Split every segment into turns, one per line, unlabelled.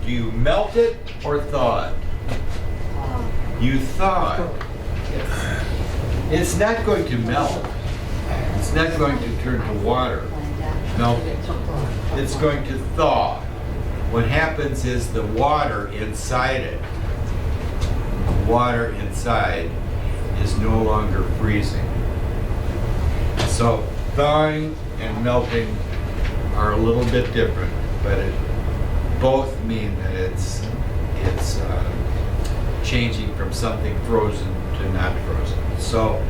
do you melt it or thaw it? You thaw it. It's not going to melt. It's not going to turn to water. Melt it. It's going to thaw. What happens is the water inside it, the water inside is no longer freezing. So thawing and melting are a little bit different, but both mean that it's changing from something frozen to not frozen. So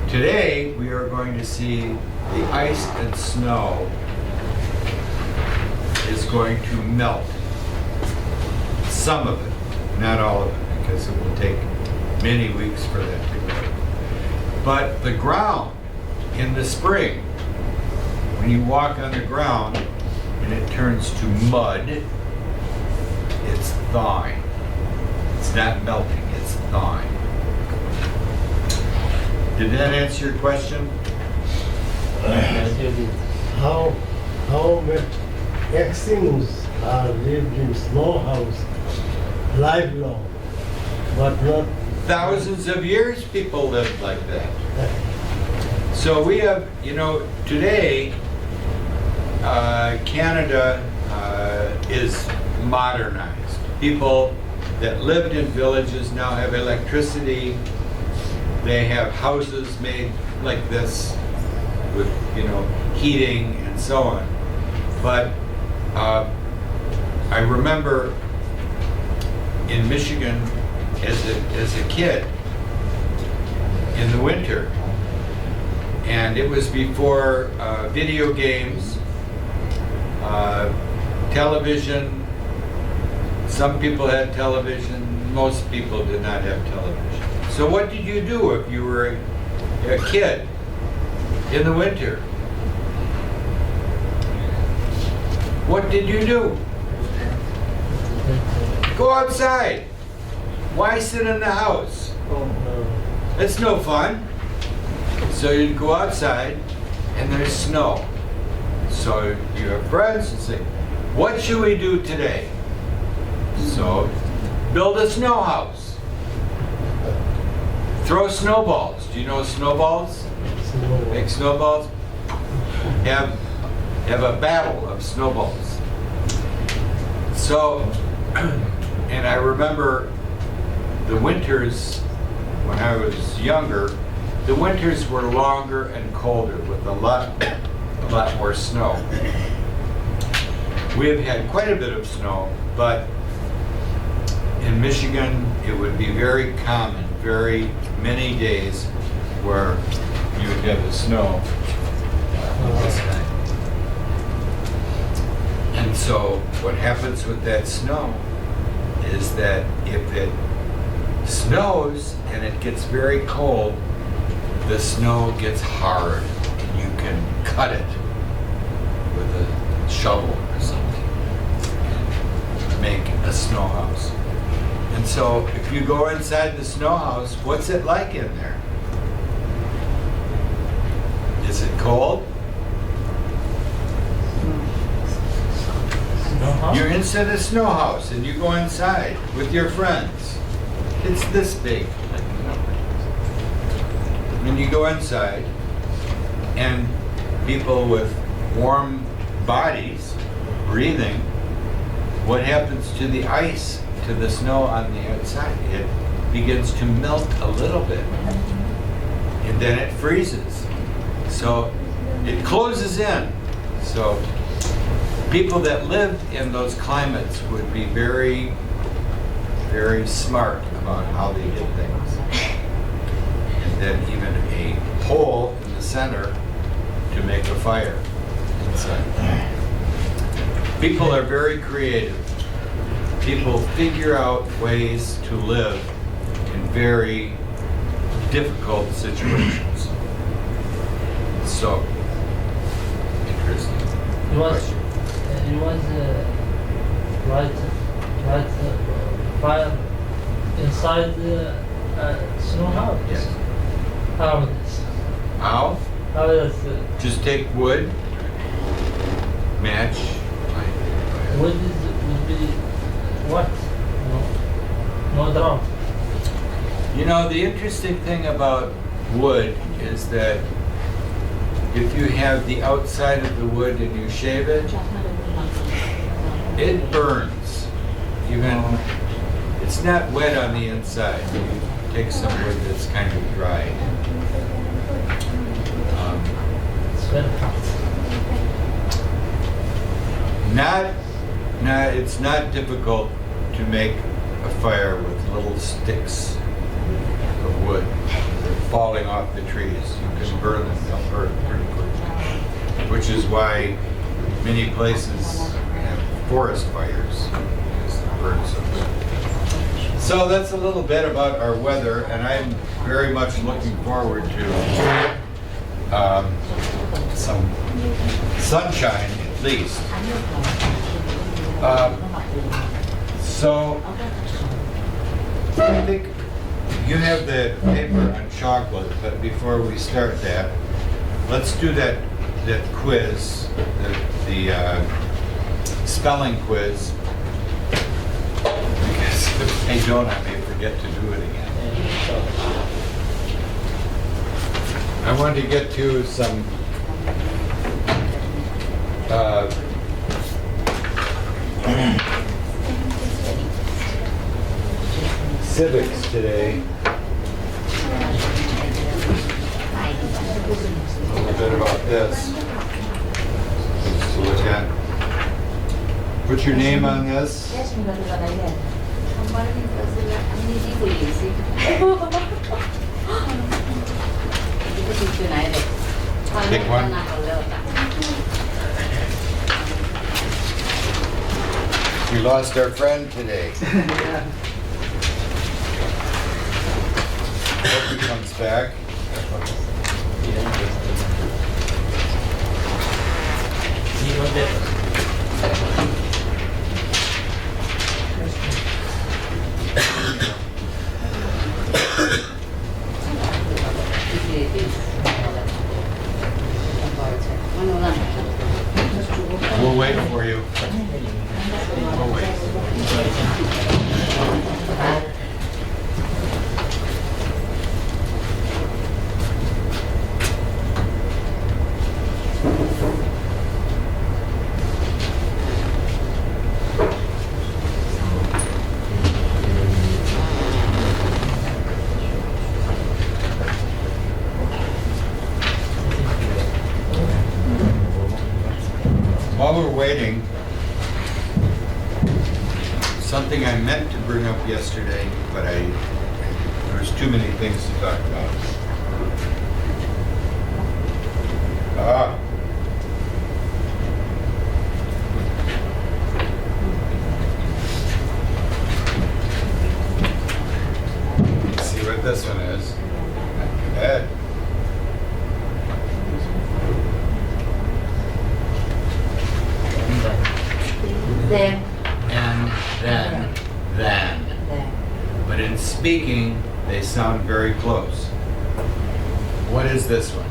today we are going to see the ice and snow is going to melt. Some of it, not all of it, because it will take many weeks for that to go. But the ground in the spring, when you walk on the ground and it turns to mud, it's thawing. It's not melting, it's thawing. Did that answer your question?
How Exings are lived in snow house lifelong, but not
Thousands of years people lived like that. So we have, today, Canada is modernized. People that lived in villages now have electricity. They have houses made like this with, heating and so on. But I remember in Michigan as a kid in the winter, and it was before video games, television. Some people had television, most people did not have television. So what did you do if you were a kid in the winter? What did you do? Go outside. Why sit in the house? It's no fun. So you'd go outside and there's snow. So you have friends and say, what should we do today? So build a snow house. Throw snowballs. Do you know snowballs? Make snowballs. Have a battle of snowballs. So, and I remember the winters when I was younger, the winters were longer and colder with a lot more snow. We have had quite a bit of snow, but in Michigan it would be very common, very many days where you would have the snow this time. And so what happens with that snow is that if it snows and it gets very cold, the snow gets hard and you can cut it with a shovel or something and make a snow house. And so if you go inside the snow house, what's it like in there? Is it cold? You're inside a snow house and you go inside with your friends. It's this big. And you go inside and people with warm bodies breathing, what happens to the ice, to the snow on the outside? It begins to melt a little bit and then it freezes. So it closes in. So people that lived in those climates would be very, very smart about how they did things. And then even a hole in the center to make a fire inside. People are very creative. People figure out ways to live in very difficult situations. So, interesting.
It was fire inside the snow house.
Yes.
How is
How?
how is
Just take wood, match.
would be What? No. No drum.
You know, the interesting thing about wood is that if you have the outside of the wood and you shave it, it burns. Even, it's not wet on the inside. You take some wood that's kind of dry.
It's very hot.
It's not difficult to make a fire with little sticks of wood falling off the trees. You can burn them, they'll burn pretty quickly. Which is why many places have forest fires, because they burn so good. So that's a little bit about our weather, and I'm very much looking forward to some sunshine at least. So I think you have the paper on chocolate, but before we start that, let's do that quiz, the spelling quiz. Because if I don't, I may forget to do it again. I wanted to get to some civics today. A little bit about this. Just to look at. Put your name on this. Pick one. We lost our friend today. Hope he comes back. We'll wait for you. We'll wait. While we're waiting, something I meant to bring up yesterday, but there's too many things to talk about. Let's see what this one is. Not too bad.
Then.
And then.
Then.
But in speaking, they sound very close. What is this one?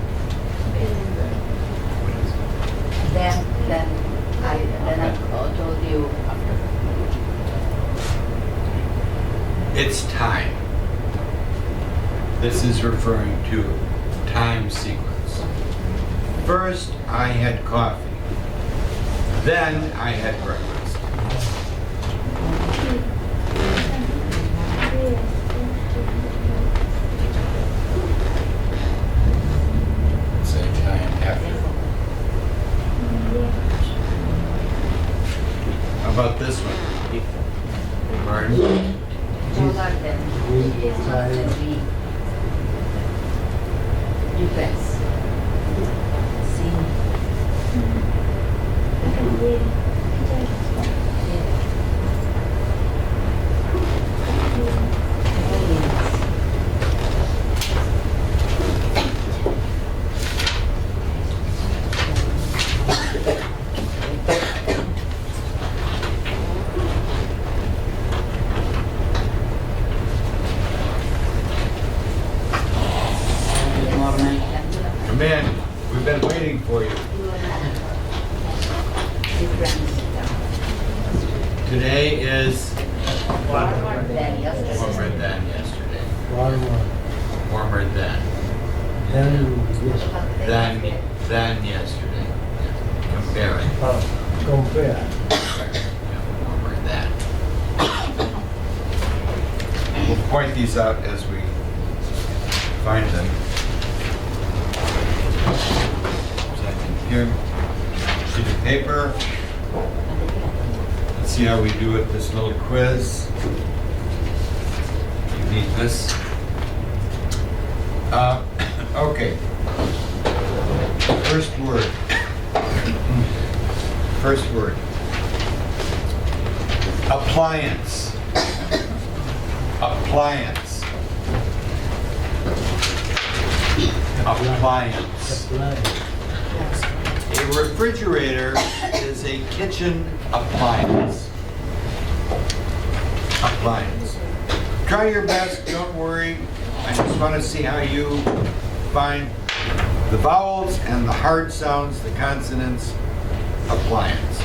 Then I told you.
It's time. This is referring to time sequence. First, I had coffee. Then I had breakfast. Same time after. How about this one? Pardon?
Depends.
Come in. We've been waiting for you. Today is
Warmer than yesterday.
Warmer than yesterday.
Warmer.
Warmer than.
Then yes,
Than yesterday. Comparing.
compare.
Yeah, warmer than. We'll point these out as we find them. Second here. Sheet of paper. Let's see how we do with this little quiz. You need this. Okay. First word. First word. Appliance. Appliance. Appliance.
Apply.
A refrigerator is a kitchen appliance. Appliance. Try your best, don't worry. I just want to see how you find the vowels and the hard sounds, the consonants, appliance.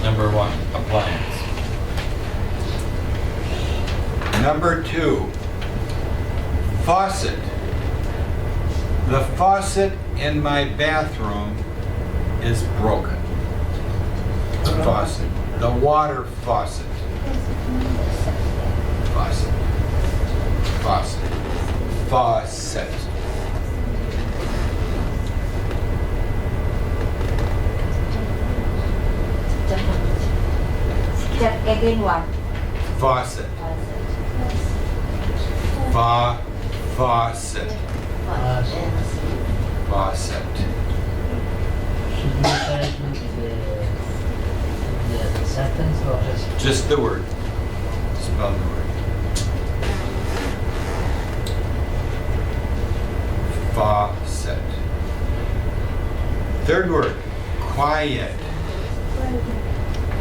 Number one, appliance. Number two, faucet. The faucet in my bathroom is broken. The faucet. The water faucet. Faucet. Faucet. Faucet.
Check again one.
Faucet. Faucet. Faucet.
Should we try to the sentence or
Just the word. Spell the word. Faucet. Third word, quiet.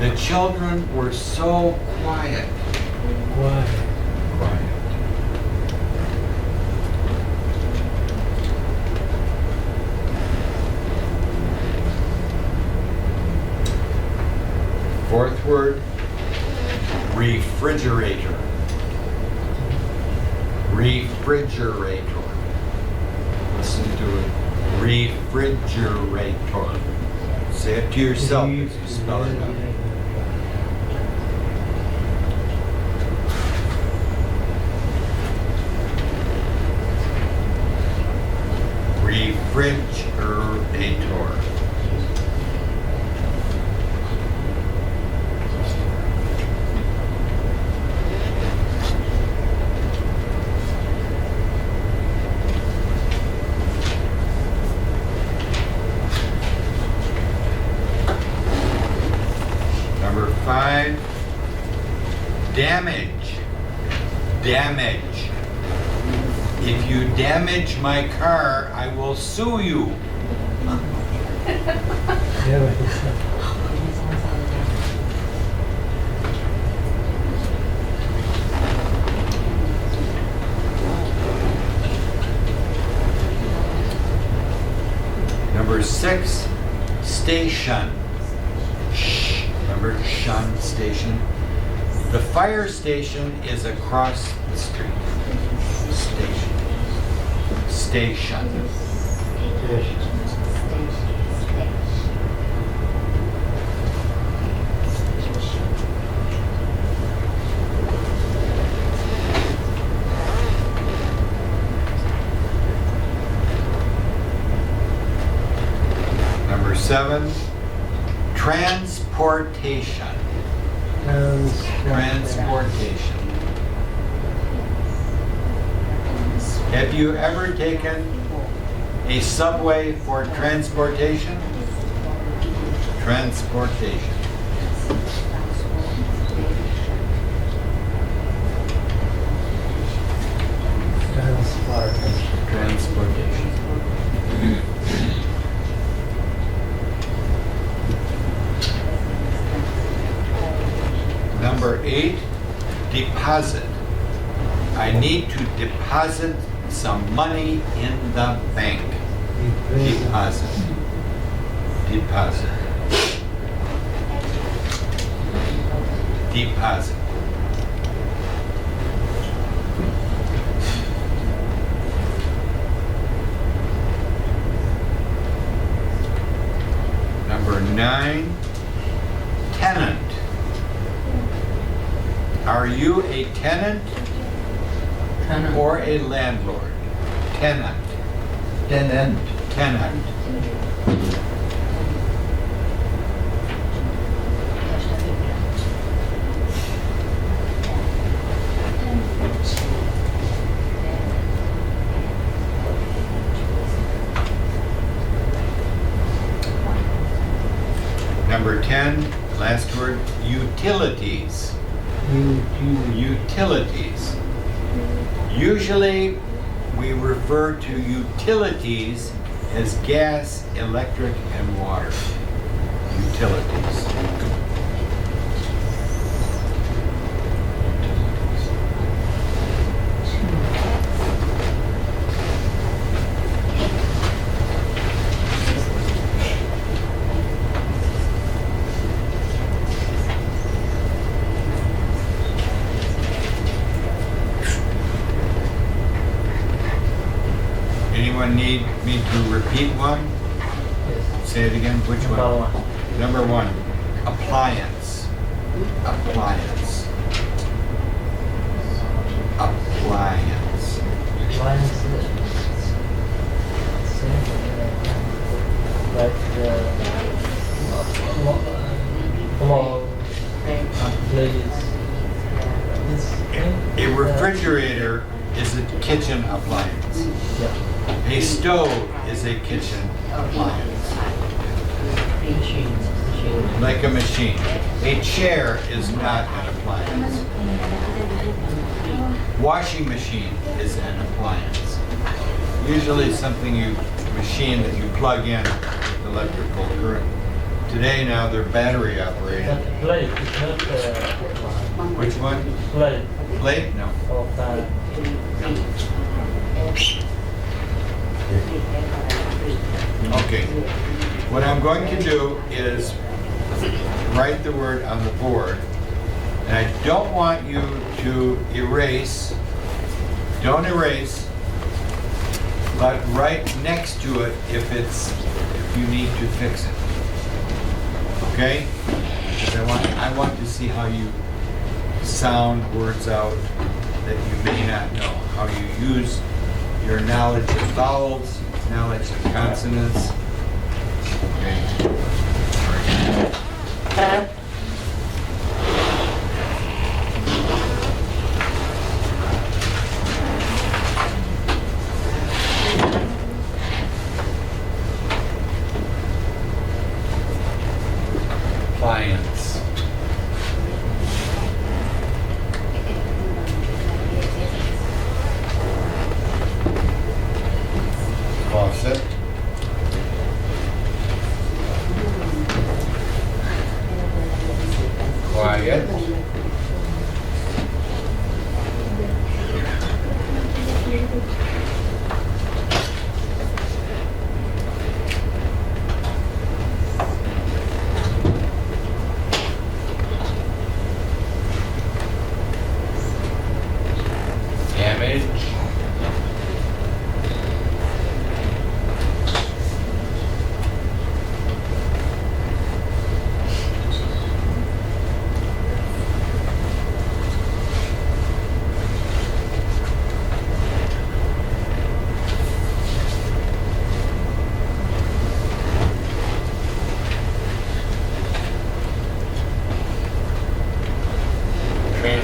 The children were so quiet.
Why?
Quiet. Fourth word, refrigerator. Refrigerator. Listen to it. Refrigerator. Say it to yourself as you spell it out. Refrigerator. Number 5, damage. Damage. If you damage my car, I will sue you.
Yeah,
Number 6, station. Shh. Remember, shun, station. The fire station is across the street. Station. Station. Number 7, transportation. Transportation. Have you ever taken a subway for transportation? Transportation. Transportation. Number 8, deposit. I need to deposit some money in the bank. Deposit. Deposit. Deposit. Number 9, tenant. Are you a tenant
Tenant.
or a landlord? Tenant.
Tenant.
Tenant. Number 10, last word, utilities. Utilities. Usually, we refer to utilities as gas, electric, and water. Utilities. Anyone need me to repeat one?
Yes.
Say it again, which
Number
one?
one.
Number 1, appliance. Appliance. Appliance.
Appliance. Like floor, plates.
A refrigerator is a kitchen appliance.
Yeah.
A stove is a kitchen appliance.
Machine.
Like a machine. A chair is not an appliance. Washing machine is an appliance. Usually something machine that you plug in with electrical current. Today now they're battery operated.
But plate is not appliance.
Which one?
Plate
Plate? No.
or pan.
Okay. What I'm going to do is write the word on the board, and I don't want you to erase. Don't erase, but write next to it if you need to fix it. Okay? Because I want to see how you sound words out that you may not know. How you use your knowledge of vowels, knowledge of consonants. Okay. All right. Appliance. Faucet. Quiet. Damage.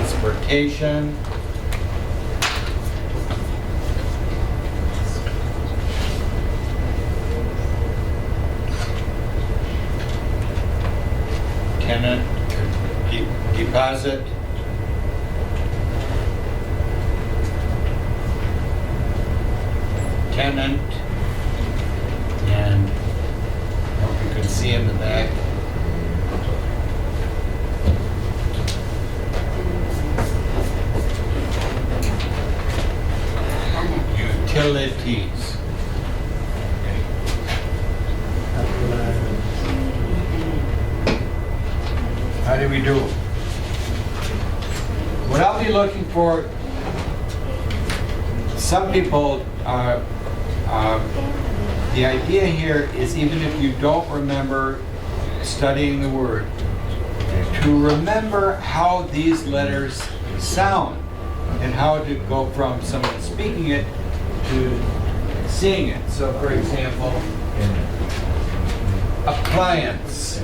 Transportation. Tenant, deposit. Tenant. And I hope you can see in the back. Utilities.
Appliance.
How do we do? What I'll be looking for, some people, the idea here is even if you don't remember studying the word, to remember how these letters sound and how to go from someone speaking it to seeing it. So for example, appliance.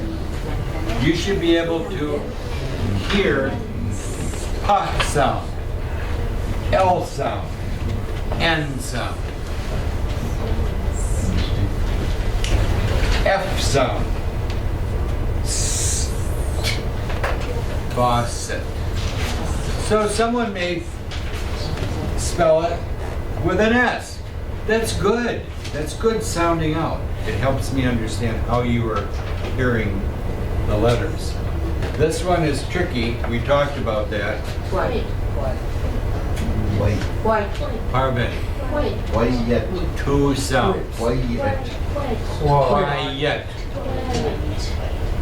You should be able to hear P sound, L sound, N sound, F sound, S, faucet. So someone may spell it with an S. That's good. That's good sounding out. It helps me understand how you are hearing the letters. This one is tricky. We talked about that.
White.
Why?
White.
Parvati.
Why yet?
Two sounds.
Why yet?
Quiet.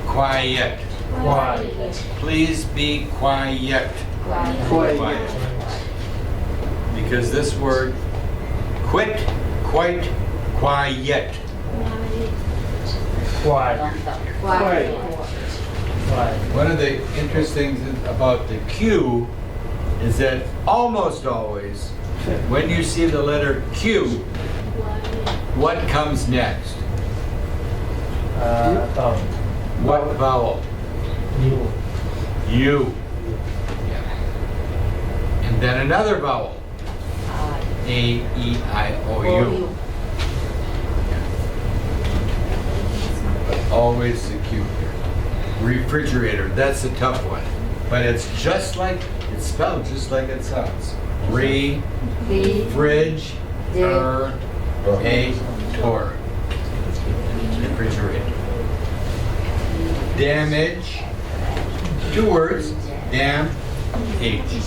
Quiet.
Quiet.
Please be quiet. Quiet. Because this word, quit, quite, quiet.
Quiet.
White.
Quiet.
One of the interesting things about the Q is that almost always, when you see the letter Q, what comes next?
Down.
What vowel?
You.
U. And then another vowel. A, E, I, O, U. But always the Q here. Refrigerator, that's a tough one. But it's just like, it's spelled just like it sounds. Re, fridge, a, tor. Refrigerator. Damage, two words, dam, H.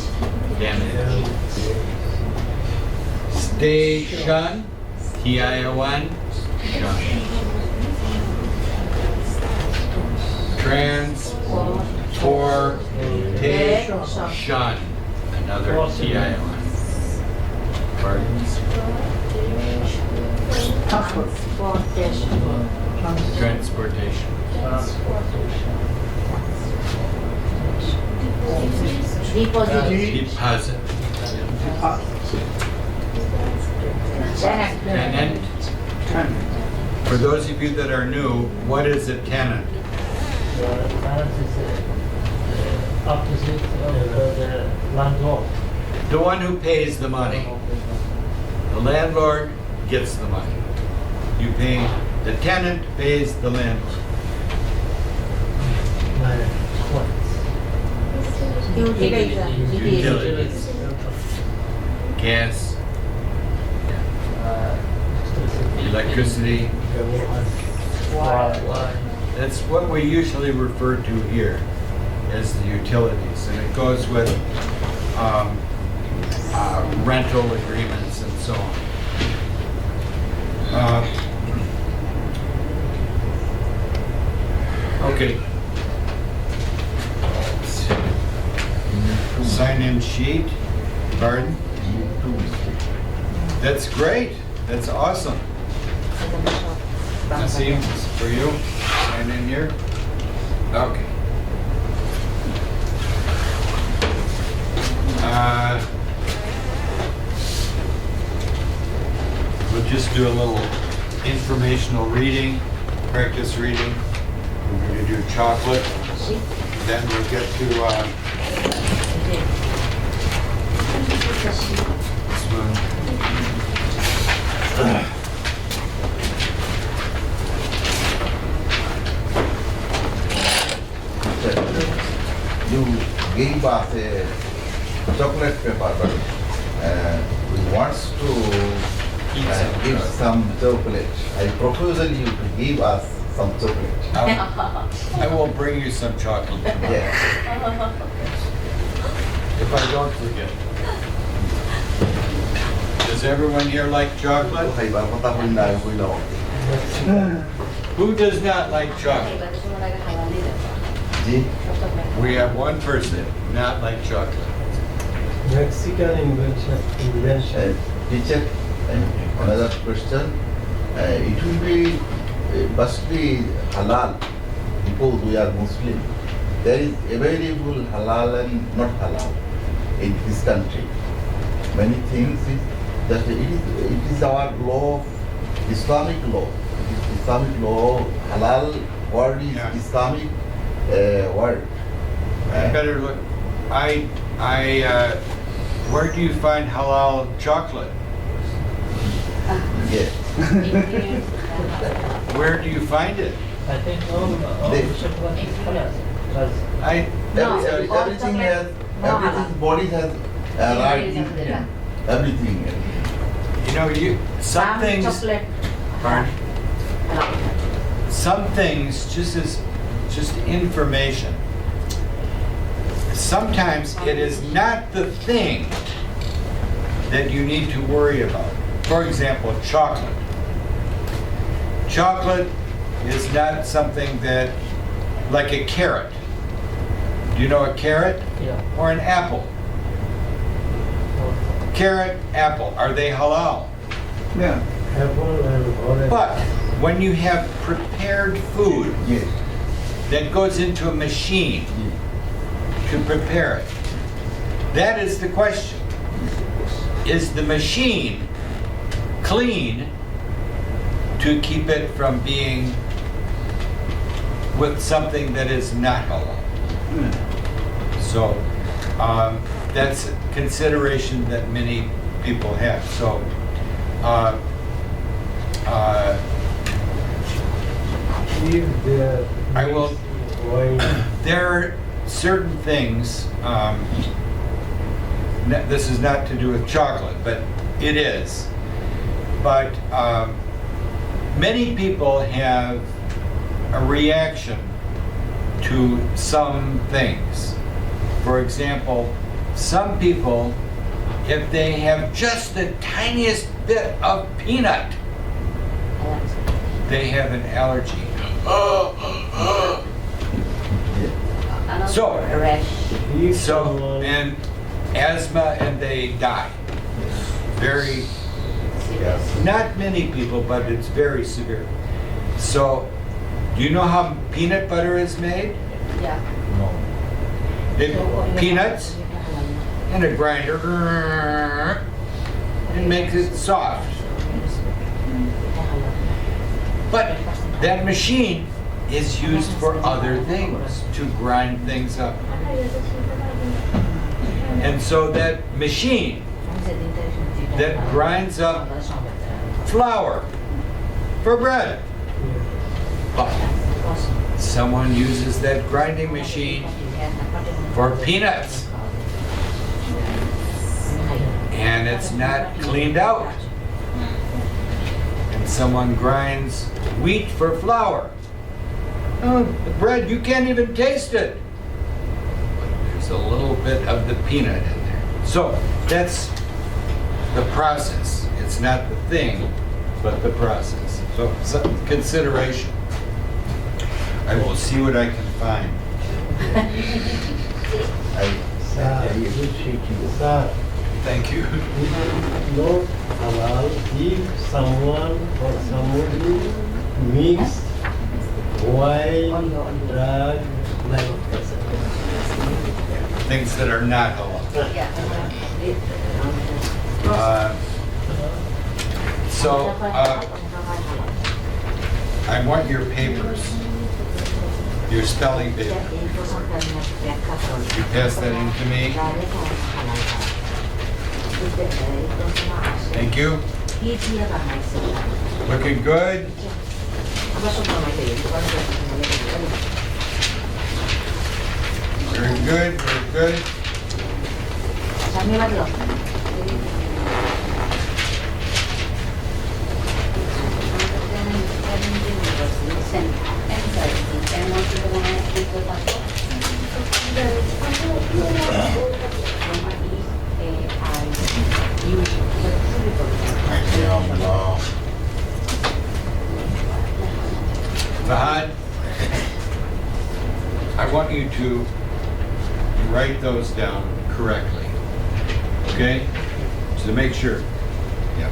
Damage. Station, T-I-O-N, shun. Transportation, another T-I-O-N. Pardons. Transportation. Deposit. Tenant. For those of you that are new, what is a tenant?
Tenant is the opposite of the landlord.
The one who pays the money. The landlord gets the money. You pay, the tenant pays the landlord. Utilities. Gas, electricity. That's what we usually refer to here as the utilities, and it goes with rental agreements and so on. Okay. Sign-in sheet. Pardon? That's great. That's awesome. Nassim, this is for you. Sign in here. Okay. We'll just do a little informational reading, practice reading. We're going to do chocolate. Then we'll get to this one.
You gave us a chocolate paper, but we want to give some chocolate. I propose you to give us some chocolate.
I will bring you some chocolate tomorrow,
Yes.
if I don't forget. Does everyone here like chocolate? Who does not like chocolate?
J.
We have one person not like chocolate.
Mexican invention.
Teacher, another question. It will be, must be halal because we are Muslim. There is available halal and not halal in this country. Many things is that it is our law, Islamic law. It is Islamic law. Halal word is
Yeah.
Islamic word.
I better look. Where do you find halal chocolate?
Yes.
Where do you find it?
I think all
They-
chocolate is halal. Because
I
No,
Everything has, everything body has right. Everything.
you know some things.
chocolate.
Pardon?
Halal.
Some things just information. Sometimes it is not the thing that you need to worry about. For example, chocolate. Chocolate is not something that, like a carrot. Do you know a carrot?
yeah.
Or an apple? Carrot, apple, are they halal?
Yeah.
Apple and orange.
But when you have prepared food
Yes.
that goes into a machine to prepare it, that is the question. Is the machine clean to keep it from being with something that is not halal? So that's a consideration that many people have. So
If there
I will-
wine,
there are certain things, this is not to do with chocolate, but it is. But many people have a reaction to some things. For example, some people, if they have just the tiniest bit of peanut, they have an allergy. So-
Rash.
if
So,
someone
and asthma, and they die. Very,
Yes.
not many people, but it's very severe. So, do you know how peanut butter is made?
Yeah.
No.
They put peanuts in a grinder and makes it soft. But that machine is used for other things, to grind things up. And so that machine that grinds up flour for bread, but someone uses that grinding machine for peanuts, and it's not cleaned out. And someone grinds wheat for flour. Oh, the bread, you can't even taste it. But there's a little bit of the peanut in there. So that's the process. It's not the thing, but the process. So some consideration. I will see what I can find.
I appreciate you.
sir,
Thank you.
it's not halal if someone or somebody mixed wine, drug, like
Things that are not halal. So I want your papers, your spelling paper. You pass that in to me. Thank you. Looking good. Very good, very good. Fahad, I want you to write those down correctly. Okay? So to make sure. Yeah.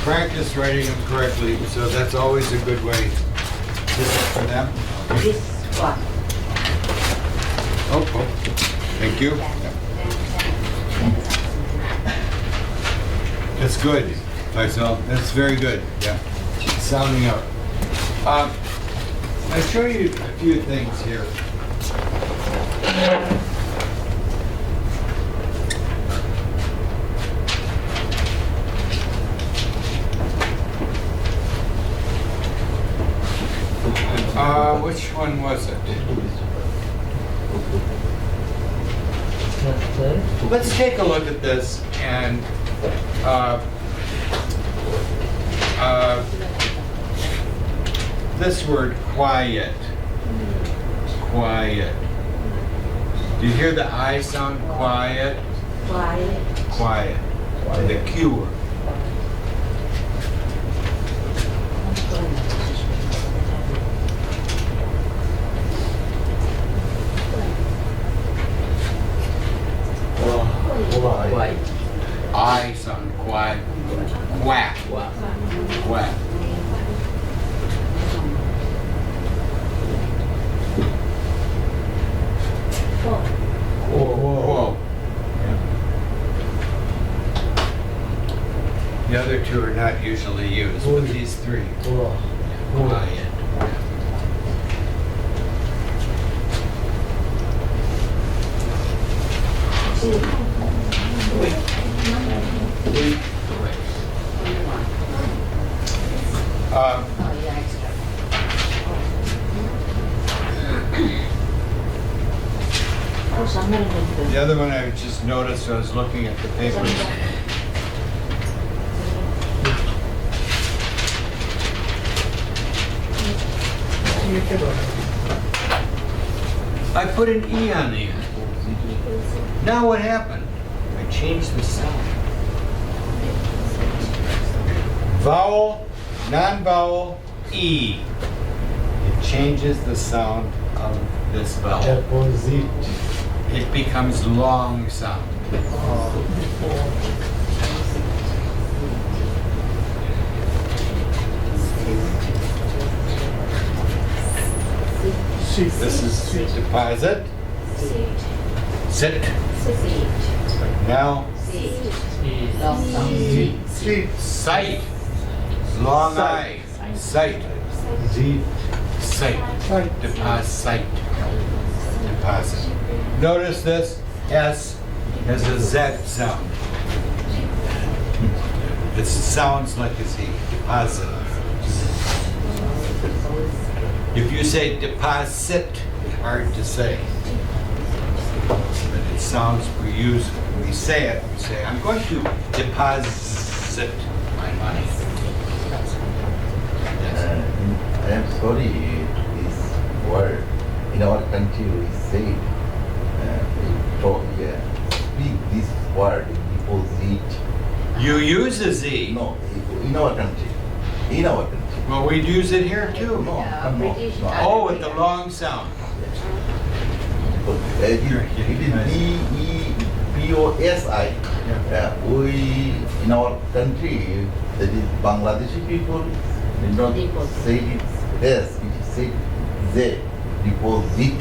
Practice writing them correctly, so that's always a good way to for them.
This one.
Oh, thank you. That's good, Faisal. That's very good. Yeah, sounding out. I'll show you a few things here. Which one was it? Let's take a look at this and this word quiet. Quiet. Do you hear the I sound? Quiet?
Quiet.
Quiet. The Q word.
White.
I sound quiet. Quack. Quack. Whoa. The other two are not usually used, but these three. Quiet. The other one I just noticed, I was looking at the papers. I put an E on the end. Now what happened? I changed the sound. Vowel, non-vowel, E. It changes the sound of this vowel.
Deposit.
It becomes long sound. This is deposit. Sit. Now, sight. Long I. Sight.
Z.
Sight. Deposit. Deposit. Notice this S has a Z sound. It sounds like a Z. Deposit. If you say deposit, it's hard to say. But it sounds, when we say it, we say, I'm going to deposit my money.
I am sorry, this word in our country we say, speak this word, deposit.
You use a Z.
No, in our country. In our country.
Well, we'd use it here too.
No, no,
British.
no.
Oh, with the long sound.
It is DEPOSI. We, in our country, that is Bangladeshi people, did not say it S, it is said Z, deposit.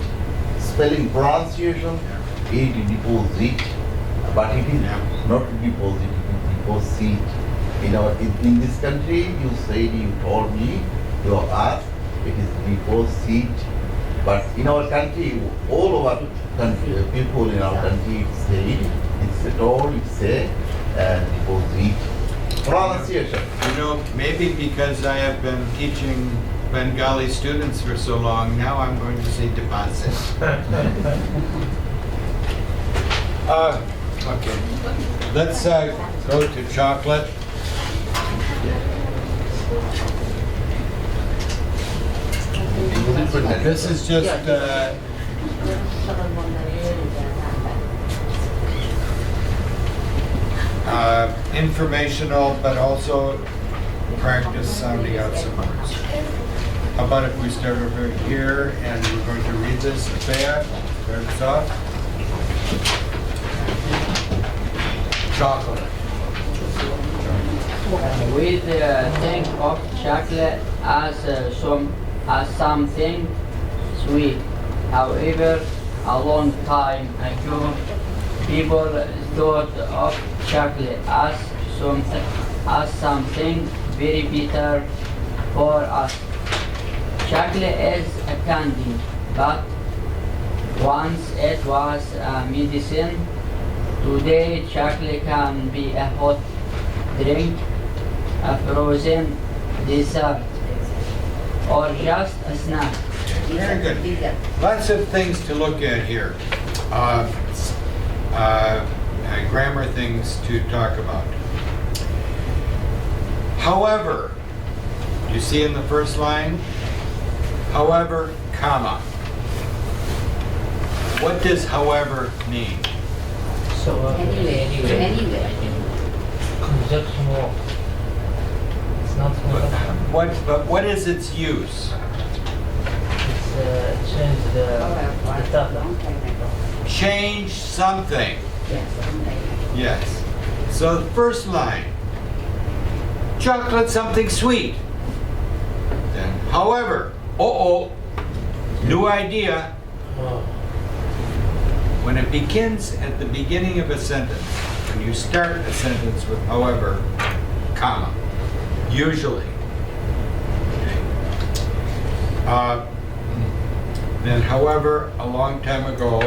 Spelling pronunciation, it deposit, but it is not deposit, it is deposit. In this country, you said, you told me, you have asked, it is deposit. But in our country, all over country, people in our country say it's told, it's a deposit. Pronunciation.
You know, maybe because I have been teaching Bengali students for so long, now I'm going to say deposit. Okay, let's go to chocolate. This is just informational, but also practice sounding out some words. How about if we start over here and we're going to read this back, start us off. Chocolate.
We think of chocolate as something sweet. However, a long time ago, people thought of chocolate as something very bitter for us. Chocolate is a candy, but once it was a medicine. Today, chocolate can be a hot drink, a frozen dessert, or just a snack.
Very good. Lots of things to look at here. Grammar things to talk about. However, you see in the first line, however, comma. What does however mean?
So,
Anyway.
conjunction verb. It's not
What is its use?
it's change the top.
Change something. Yes. So the first line, chocolate something sweet. Then, however, new idea.
Oh,
When it begins at the beginning of a sentence, when you start a sentence with however, comma, usually. Then however, a long time ago,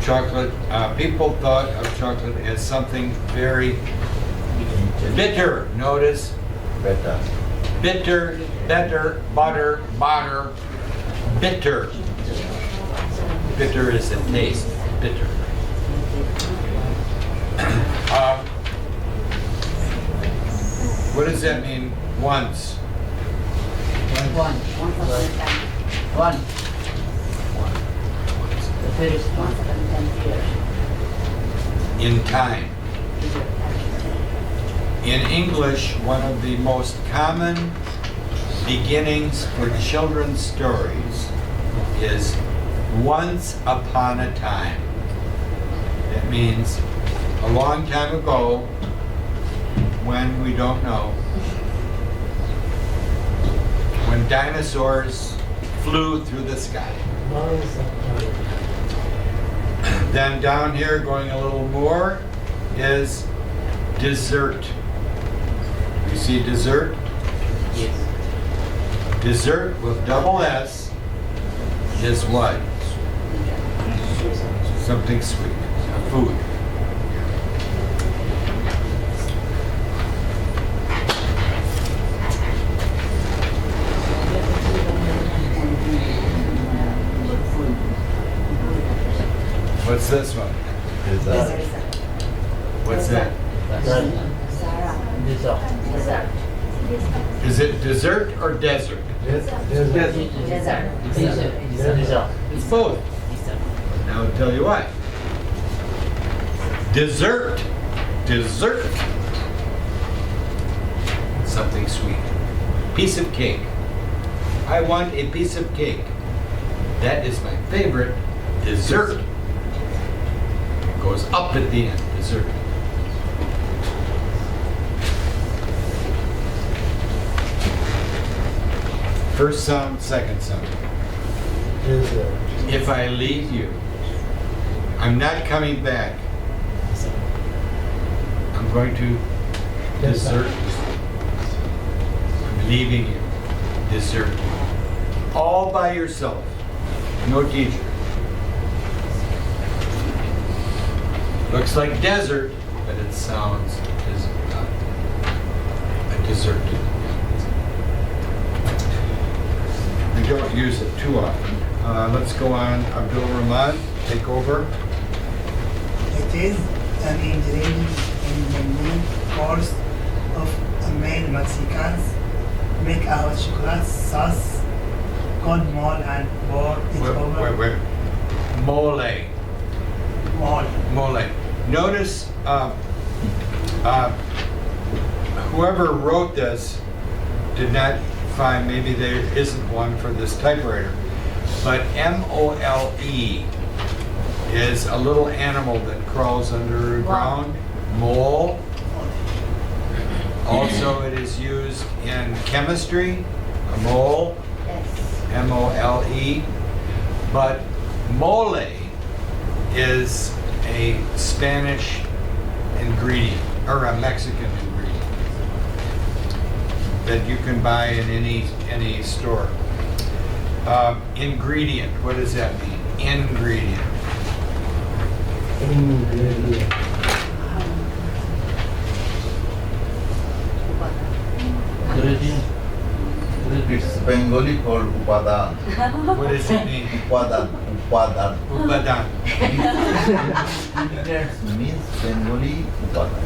chocolate, people thought of chocolate as something very bitter. Notice,
Better.
bitter, better, butter, bitter. Bitter is a taste, bitter. What does that mean, once?
One. The first one.
In time. In English, one of the most common beginnings for children's stories is once upon a time. That means a long time ago, when we don't know, when dinosaurs flew through the sky.
once upon a time.
Then down here, going a little more, is dessert. You see dessert?
Yes.
Dessert with double S is what? Something sweet, a food. What's this one? What's that?
Dessert.
Is it dessert or desert?
Dessert.
It's both. Now I'll tell you why. Dessert. Something sweet. Piece of cake. I want a piece of cake. That is my favorite dessert. It goes up at the end, dessert. First sound, second sound.
Dessert.
If I leave you, I'm not coming back. I'm going to desert you. I'm leaving you. Desert you. All by yourself. No teacher. Looks like desert, but it sounds as a dessert. We don't use it too often. Let's go on. Abdul Rahman, take over.
It is an ingredient in the main course of many Mexicans make our chocolate sauce called mole and pour it over
Wait. Mole.
mole.
Mole. Notice Whoever wrote this did not find, maybe there isn't one for this typewriter, but M-O-L-E is a little animal that crawls underground. Mole. Also, it is used in chemistry, a mole,
Yes.
M-O-L-E. But mole is a Spanish ingredient, or a Mexican ingredient, that you can buy in any store. Ingredient, what does that mean? Ingredient.
Ingredient.
Gradient.
It's Bengali called Upadan.
What does it mean?
Upadan. Upadan.
Upadan.
Ingredients means Bengali Upadan.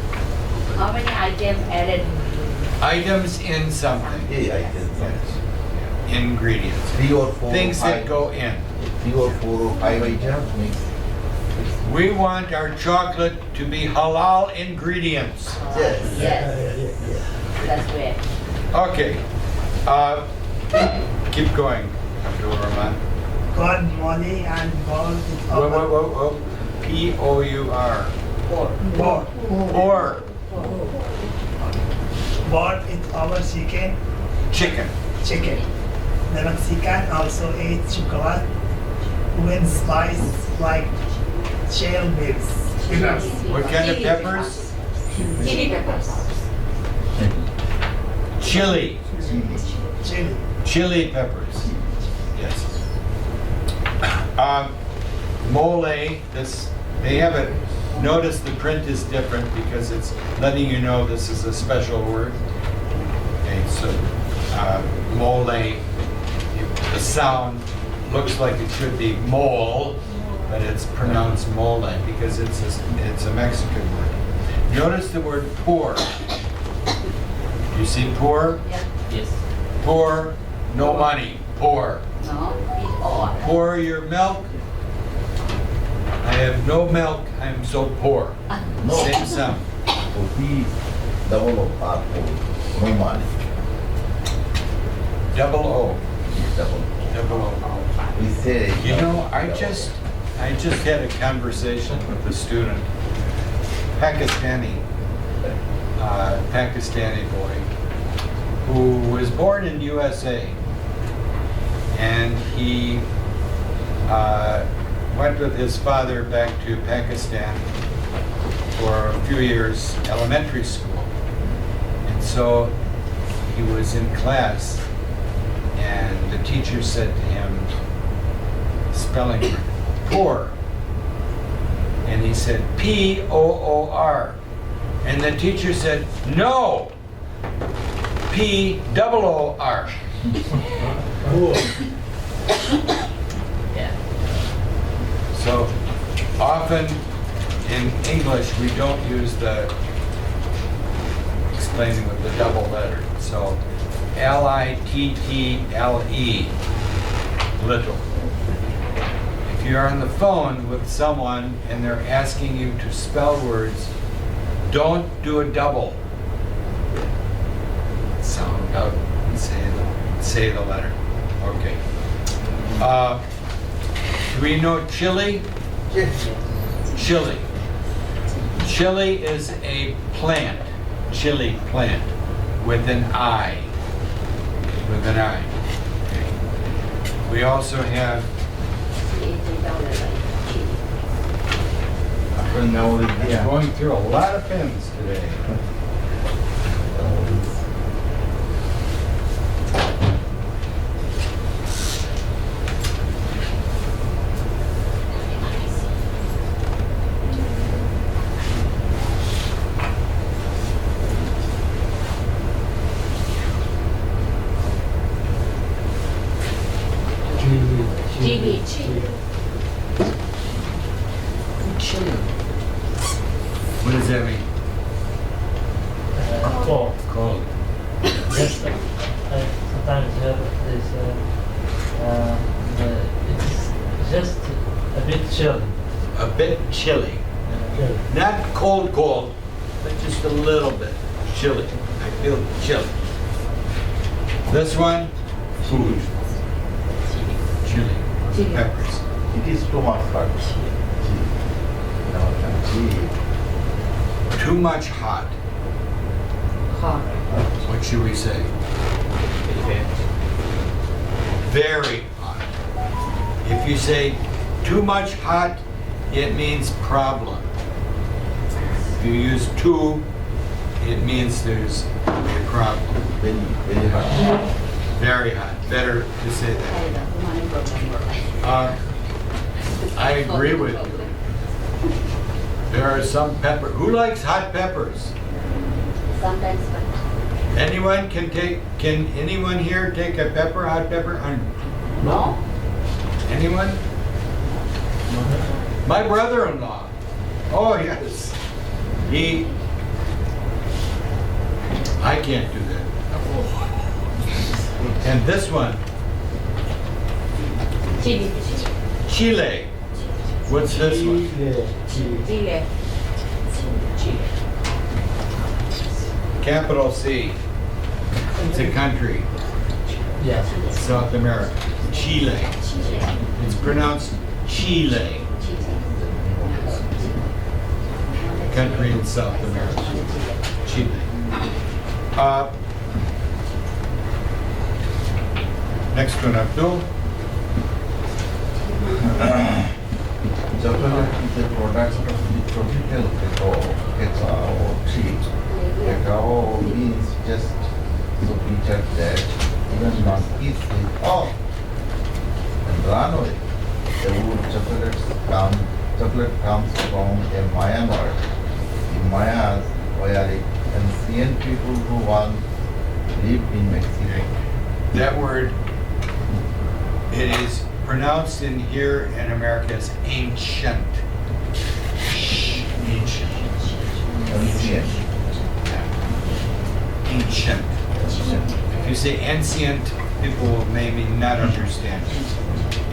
How many items added?
Items in something.
Yeah, I can say.
Ingredients.
3 or 4
Things
or 5.
that go in.
3 or 4 or 5 items makes.
We want our chocolate to be halal ingredients.
Yes.
Yes. That's where.
Okay. Keep going, Abdul Rahman.
God, Molly, and Ball is
Whoa. P-O-U-R.
Ball.
Or
Ball is our chicken.
chicken.
The Mexican also ate chocolate with spice like shell peppers.
What kind of peppers?
Chili peppers.
Chili.
Chili.
Chili peppers. Yes. Mole, they have it. Notice the print is different because it's letting you know this is a special word. Okay, so mole, the sound looks like it should be mole, but it's pronounced mole because it's a Mexican word. Notice the word poor. You see poor?
Yeah.
Yes.
Poor, no money, poor.
No. Or.
Pour your milk. I have no milk, I'm so poor.
No.
Same sound.
So P double O R O. No money.
Double O.
Double.
Double O.
We say.
You know, I
double.
just had a conversation with a student, Pakistani boy, who was born in USA, and he went with his father back to Pakistan for a few years, elementary school. And so he was in class, and the teacher said to him, spelling poor, and he said P-O-O-R. And the teacher said, no, P-double-O-R.
Poor.
Yeah.
So often in English, we don't use the explaining with the double letter. So L-I-T-T-L-E, little. If you're on the phone with someone and they're asking you to spell words, don't do a double. Sound out and say the letter. Okay. Do we know chili?
Yes.
Chili. Chili is a plant. Chili plant with an I. With an I. Okay. We also have
When now we
I'm going through a lot of pens today.
Chili.
What does that mean?
Cold.
Cold.
Just I sometimes have this. It's just a bit chilly.
A bit chilly.
Yeah.
Not cold, but just a little bit. Chili. I feel chili. This one, food. Chili.
Chili.
Peppers.
It is too much hot.
Too much hot.
Hot.
What should we say? Very hot. If you say too much hot, it means problem. If you use too, it means there's a problem.
Very, very hot.
Very hot. Better to say that. I agree with you. There are some pepper. Who likes hot peppers?
Sometimes, but
Anyone can anyone here take a pepper, hot pepper?
no.
Anyone? My brother-in-law. Oh yes. I can't do that. And this one,
Chili.
Chile. What's this one?
Chile.
Capital C. It's a country,
Yes.
South America. Chile. It's pronounced Chile. Country in South America. Chile. Next one, Abdul.
Chocolate is a product of the tropical cacao tree. Cacao means just so bitter that even monkeys say, oh, and run away. The word chocolate comes from a Mayan word. The Mayas were ancient people who once lived in Mexico.
That word, it is pronounced in here in America as ancient. Ancient.
Ancient.
Ancient. If you say ancient, people will maybe not understand it.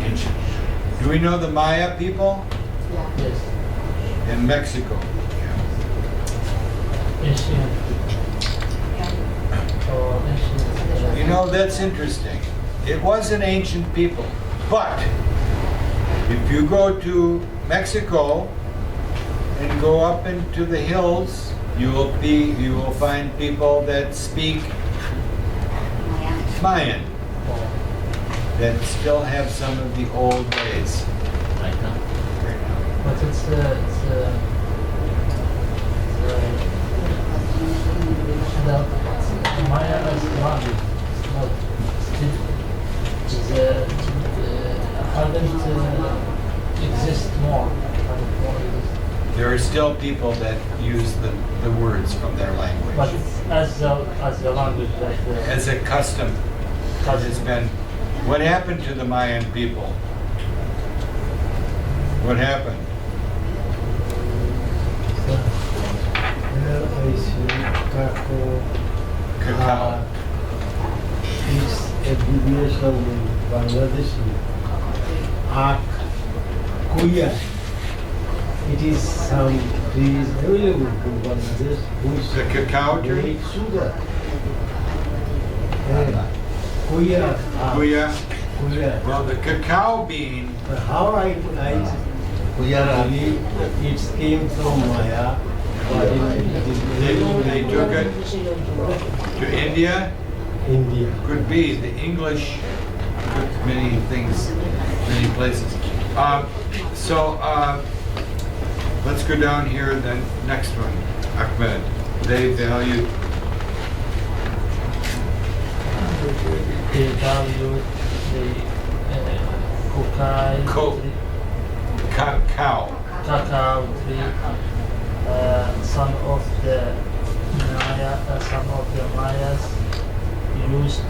Ancient. Do we know the Maya people
Yes.
in Mexico?
Ancient. Or ancient.
You know, that's interesting. It was an ancient people, but if you go to Mexico and go up into the hills, you will find people that speak Mayan, that still have some of the old ways.
Right now.
Right now.
But it's the Maya is language. It's not still. Haven't exist more.
There are still people that use the words from their
But
language
it's as the language like the
as a custom. It has been. What happened to the Mayan people? What happened?
Here I see cacao.
Cacao.
It's a deviation in Bangladeshi. Kuya. It is some trees available in Bangladesh which
The cacao tree?
make sugar. Kuya.
Kuya.
Kuya.
Well, the cacao bean.
How I really, it came from Maya. But
They took it to India.
India.
Could be. The English took many things, many places. Let's go down here, then next one. Ahmed, they value
they value the
cacao.
cacao tree. Some of the Mayas used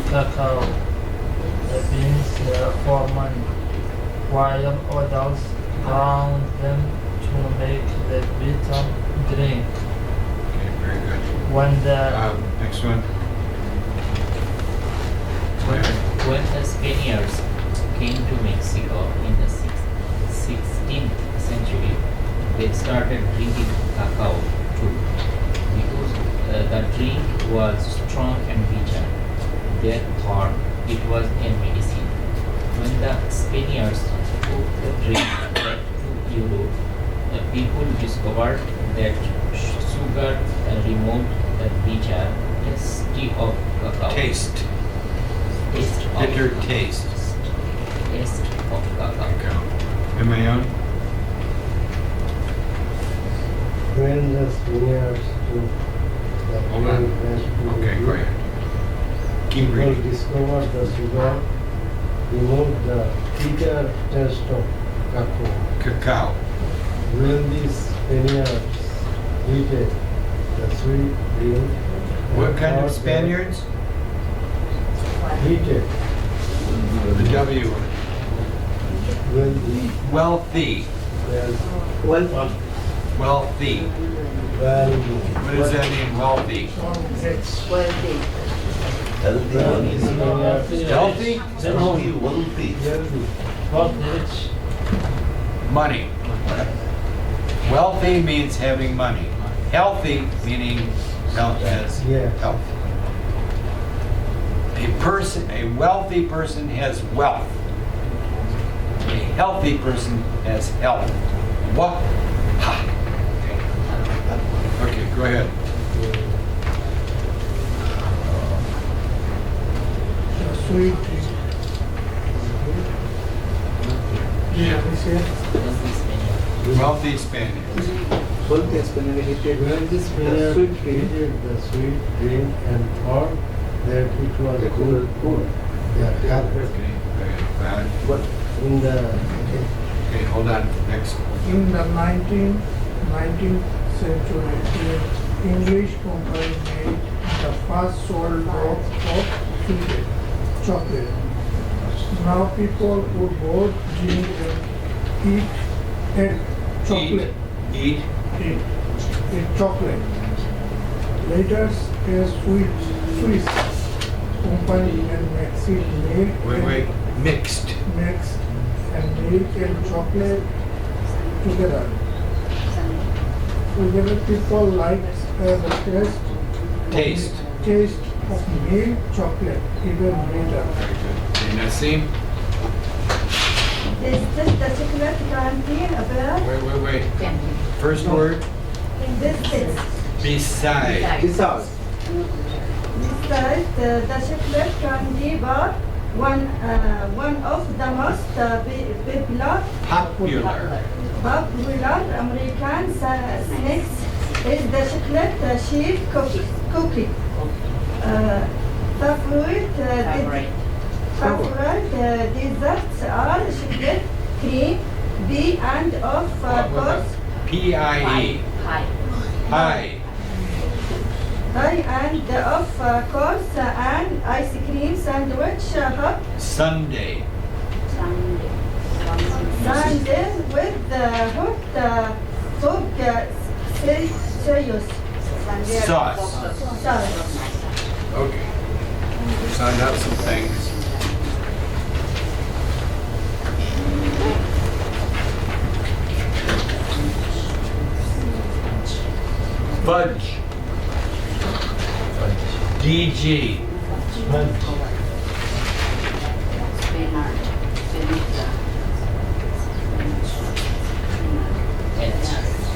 cacao beans for money, while others ground them to make the bitter drink.
Okay, very good.
When the
Next one.
When the Spaniards came to Mexico in the 16th century, they started drinking cacao too, because the drink was strong and bitter. They thought it was a medicine. When the Spaniards took the drink back to Europe, the people discovered that sugar removed the bitter taste of cacao.
Taste.
Taste of
Bitter
cacao.
taste.
Taste of cacao.
Okay. Am I on?
When the Spaniards took the
Hold on.
drink back to
Okay, go
Europe,
ahead. Keep
people
reading.
discovered the sugar, removed the bitter taste of cacao.
Cacao.
When these Spaniards heated the sweet drink,
What
and
kind of
poured the-
Spaniards?
Heated.
The W.
When
Wealthy.
well,
Wealthy.
well,
What does that mean, wealthy?
Wealthy.
Healthy,
well,
wealthy.
these Spaniards
Healthy?
Healthy, wealthy.
wealthy.
What rich?
Money. Wealthy means having money. Healthy meaning health as
Yeah.
health. A wealthy person has wealth. A healthy person has health. What? Ha. Okay, go ahead.
Sweet drink. Yeah, we say
Wealthy Spaniards.
When the Spaniards heated the sweet drink and thought that it was good food, they had it.
Okay, very good.
In the
Okay, hold on. Next.
in the 19th century, the English company made the first sold box of sweet chocolate. Now people would both drink and eat chocolate.
Eat.
Eat chocolate. Later, a Swiss company and Mexican milk
Wait. Mixed.
mixed and milk and chocolate together. Together, people like the
Taste.
taste of milk chocolate even better.
Very good. Okay, Nassim?
Is this the chocolate candy about?
Wait. First word?
This is
Beside.
besides the chocolate candy bar, one of the most
Popular.
popular American snacks is the chocolate chip cookie. Favorite desserts are chocolate cream, B and of course
P-I-E. Pie.
and of course an ice cream sandwich hot
Sunday.
Sunday with hot dog sauce.
Okay. Signed up some things. Fudge. DG.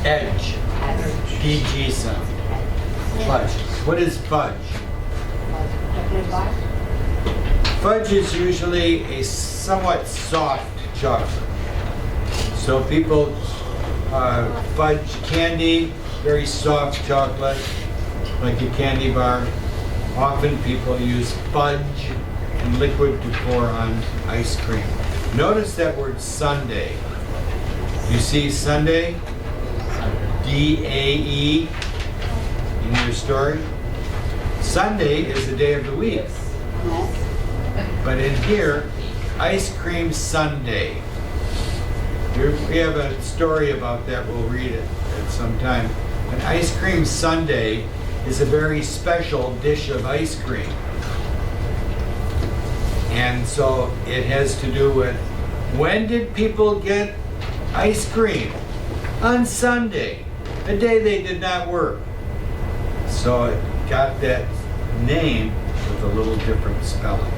Edge. DG sound. Fudge. What is fudge? Fudge is usually a somewhat soft chocolate. So people fudge candy, very soft chocolate, like a candy bar. Often people use fudge and liquid to pour on ice cream. Notice that word Sunday. You see Sunday? D-A-E in your story. Sunday is the day of the week. But in here, ice cream sundae. We have a story about that, we'll read it at some time. An ice cream sundae is a very special dish of ice cream. And so it has to do with when did people get ice cream? on Sunday, a day they did not work. So it got that name with a little different spelling.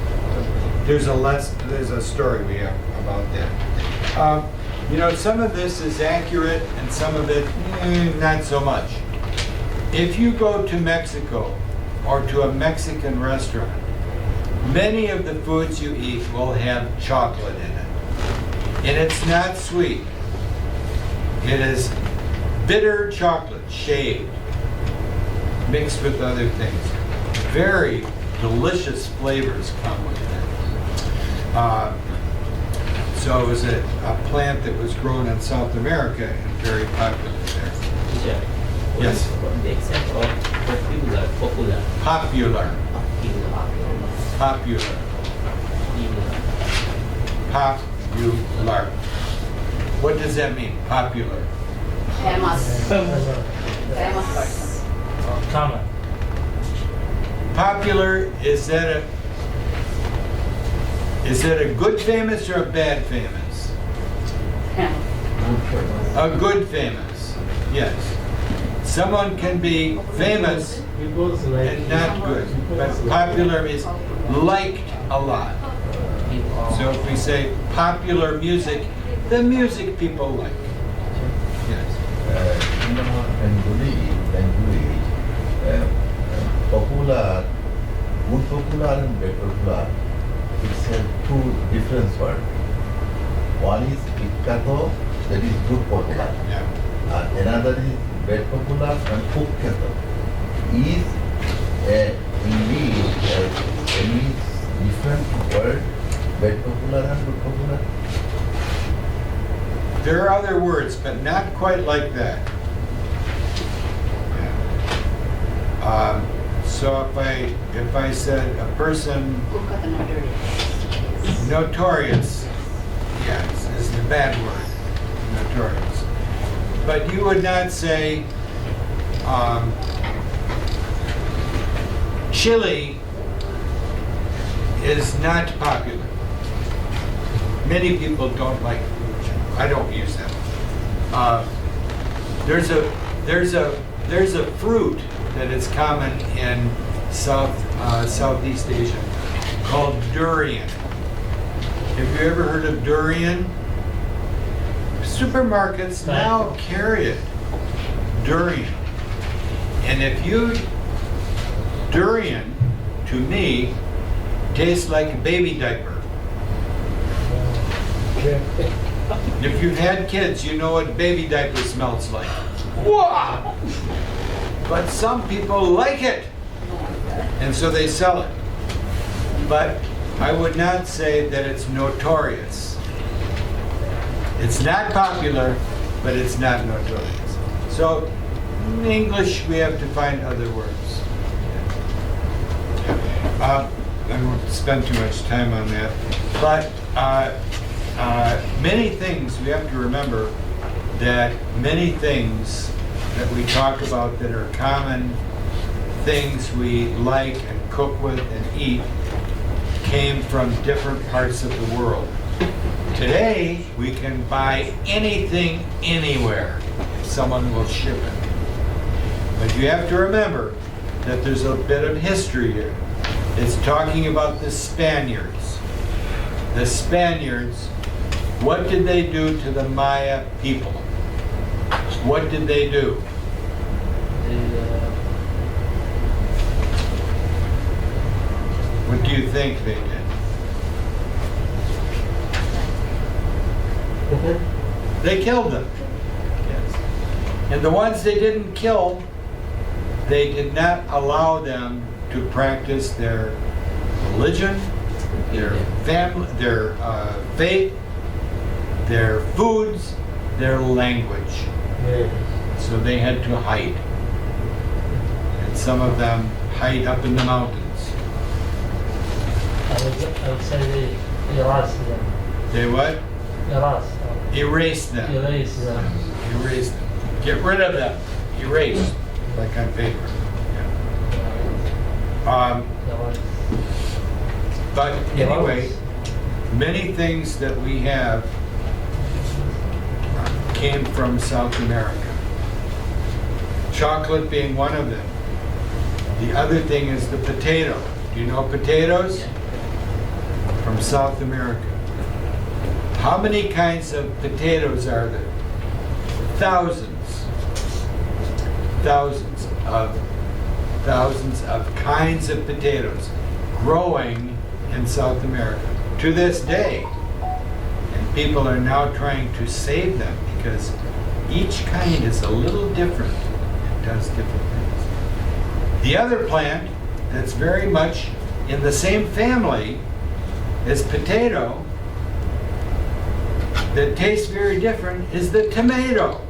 There's a story we have about that. You know, some of this is accurate and some of it, not so much. If you go to Mexico or to a Mexican restaurant, many of the foods you eat will have chocolate in it. And it's not sweet. It is bitter chocolate, shaved, mixed with other things. Very delicious flavors come with it. So it was a plant that was grown in South America and very popular there.
Teacher, what
Yes.
is the example of popular?
Popular.
Popular.
Popular. Popular. What does that mean? Popular.
Famous. Famous person.
Common.
Popular, is that a good famous or a bad famous?
Famous.
A good famous, yes. Someone can be famous
Because like
and not good, but popular means liked a lot. So if we say popular music, the music people like. Yes.
In Bengali, popular, good popular and bad popular, it's two different words. One is Ikkato, that is good popular.
Yeah.
Another is bad popular and Kukkato. Is indeed any different word, bad popular and good popular?
There are other words, but not quite like that. So if I said a person notorious, yes, is the bad word, notorious. But you would not say chili is not popular. Many people don't like chili. I don't use that. There's a fruit that is common in Southeast Asia called durian. Have you ever heard of durian? Supermarkets now carry it. Durian. And durian, to me, tastes like a baby diaper. If you've had kids, you know what baby diaper smells like. Wow! But some people like it, and so they sell it. But I would not say that it's notorious. It's not popular, but it's not notorious. So in English, we have to find other words. I won't spend too much time on that. But many things, we have to remember that many things that we talk about that are common things we like and cook with and eat came from different parts of the world. Today, we can buy anything anywhere. Someone will ship it. But you have to remember that there's a bit of history here. It's talking about the Spaniards. The Spaniards, what did they do to the Maya people? What did they do? What do you think they did? They killed them. Yes. And the ones they didn't kill, they did not allow them to practice their religion, their family, their faith, their foods, their language. So they had to hide. And some of them hide up in the mountains.
I would say they erase them.
They what? Erase them.
Erase them.
Erase them. Get rid of them. Erase. Like on paper. Yeah. But anyway, many things that we have came from South America. Chocolate being one of them. The other thing is the potato. Do you know potatoes? From South America. How many kinds of potatoes are there? Thousands. Thousands of kinds of potatoes growing in South America to this day. And people are now trying to save them because each kind is a little different and does different things. The other plant that's very much in the same family as potato that tastes very different is the tomato.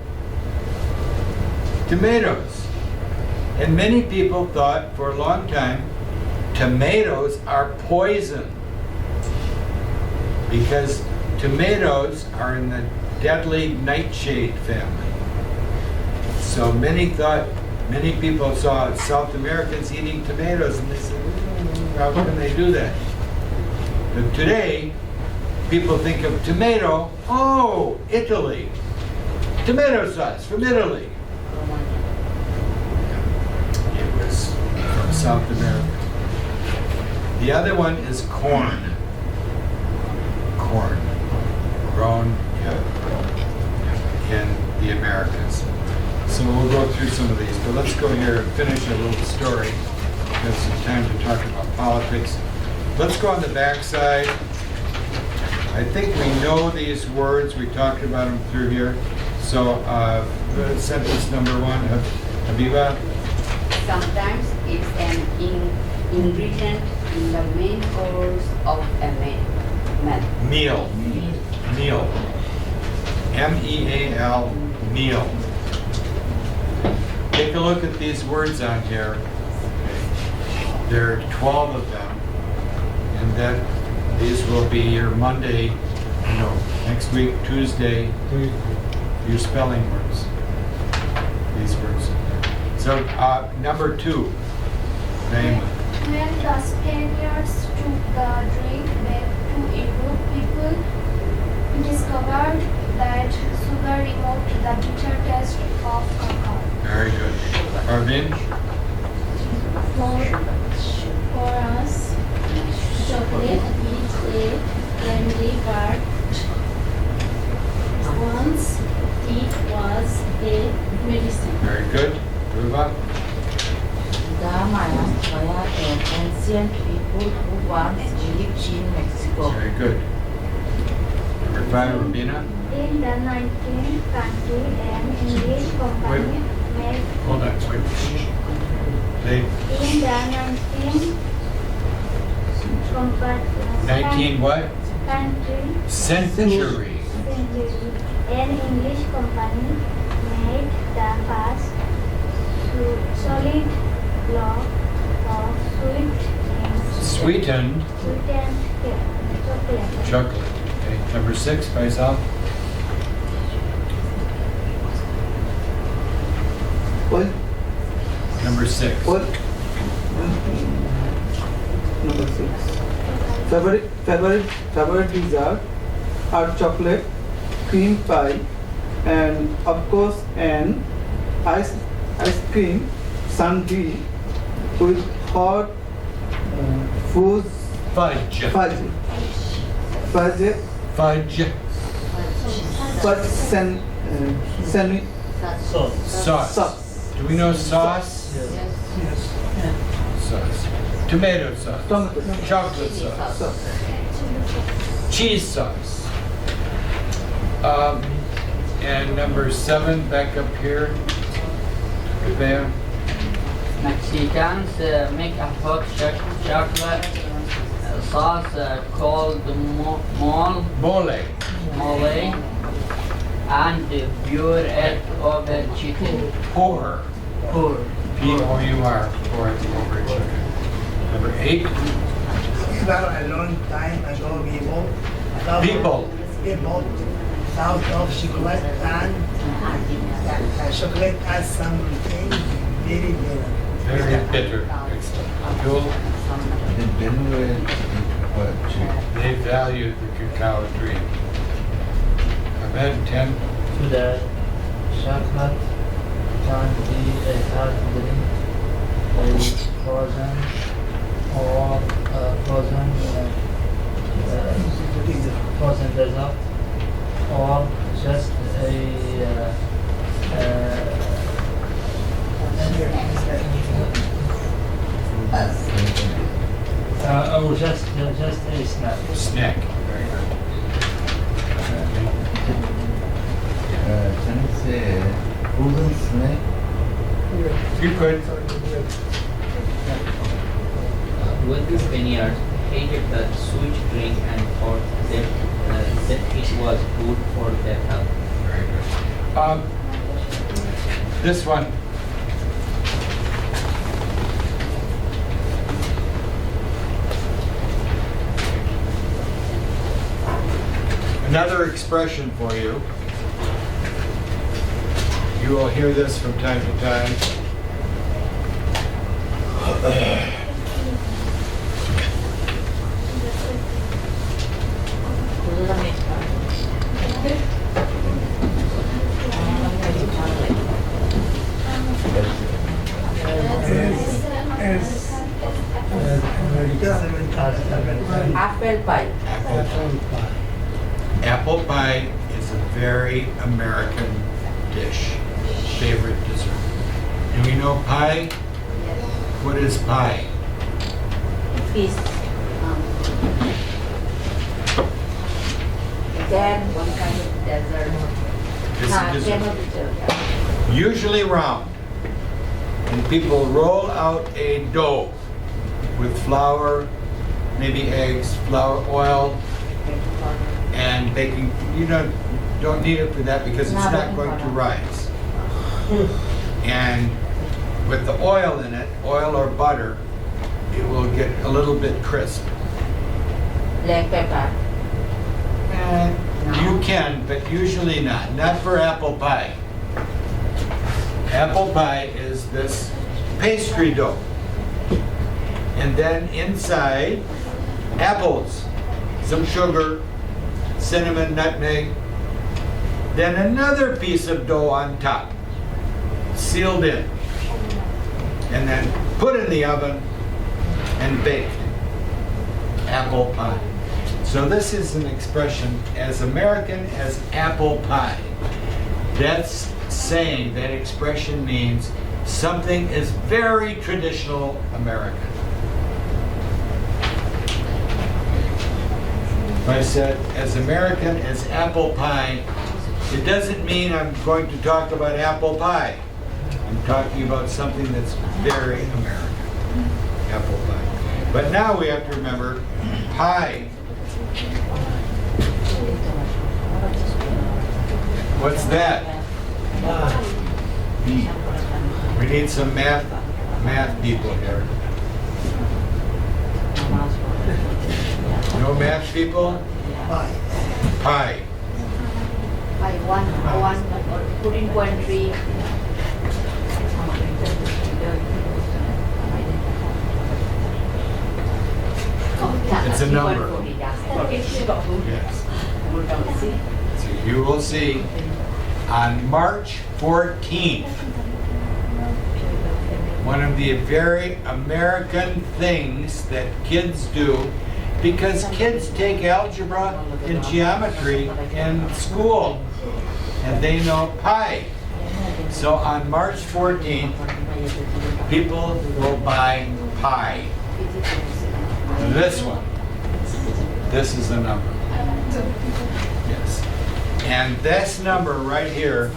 Tomatoes. And many people thought for a long time tomatoes are poison because tomatoes are in the deadly nightshade family. So many people saw South Americans eating tomatoes and they said, how can they do that? But today, people think of tomato, oh, Italy. Tomato sauce from Italy. It was from South America. The other one is corn. Corn. Grown in the Americas. So we'll go through some of these, but let's go here and finish a little story. We have some time to talk about politics. Let's go on the back side. I think we know these words. We talked about them through here. So sentence number 1, Habiba.
Sometimes it's an ingredient in the main course of a meal.
Meal. Meal. M-E-A-L, meal. Take a look at these words on here. There are 12 of them. And then these will be your Monday, next week, Tuesday, your spelling words. These words. So, number 2, name.
When the Spaniards took the drink back to Europe, people discovered that sugar removed the bitter taste of cacao.
Very good. Arvind?
For us, chocolate is a candy, but once it was a medicine.
Very good. Ruba?
The Mayans were an ancient people who once lived in Mexico.
Very good. Number 5, Rubina?
In the 19th century, an English company made.
Hold on, wait. They,
In the 19th
19 what?
century,
Century.
an English company made the first solid block of
Sweetened
chocolate.
chocolate. Okay. Number 6, Faisal?
What?
Number 6.
What? Number 6. Favorite dessert are chocolate, cream pie, and of course an ice cream sundae with hot fudge.
Fudge. Sauce. Do we know sauce?
Yes.
Sauce. Tomato sauce.
Tomato.
Chocolate sauce. Cheese sauce. And number 7, back up here. Rebecca.
Mexicans make a hot chocolate sauce called mole, and pure it over chicken.
Pour.
Pour.
P-O-U-R. Pour it over chicken. Number 8.
A long time ago,
People.
thought of chocolate and chocolate as something very bitter.
Very bitter. Excellent. Cool. They value the cacao tree. Ahmed, 10.
to that chocolate can be a hard drink, a frozen or frozen dessert, or just or just a snack.
Snack. Very good.
Can you say frozen snack?
You could.
When the Spaniards hated the sweet drink and thought that it was good for their health.
Very good. This one. Another expression for you. You will hear this from time to time.
Apple pie.
Apple pie is a very American dish, favorite dessert. Do we know pie? What is pie?
Fish. Then
One kind of dessert.
It's a dessert. Usually round. And people roll out a dough with flour, maybe eggs, flour, oil, and baking. You don't need it for that because it's not going to rise. And with the oil in it, oil or butter, it will get a little bit crisp.
black pepper.
You can, but usually not. Not for apple pie. Apple pie is this pastry dough. And then inside, apples, some sugar, cinnamon, nutmeg, then another piece of dough on top, sealed in, and then put in the oven and baked. Apple pie. So this is an expression as American as apple pie. That's saying that expression means something is very traditional American. If I said as American as apple pie, it doesn't mean I'm going to talk about apple pie. I'm talking about something that's very American. Apple pie. But now we have to remember pie. What's that? B. We need some math people here. No math people?
Pie.
Pie.
By one, put in poetry.
It's a number.
Yes.
Yes. So you will see on March 14th, one of the very American things that kids do, because kids take algebra and geometry in school, and they know pi. So on March 14th, people will buy pi. This one. This is the number. Yes. And this number right here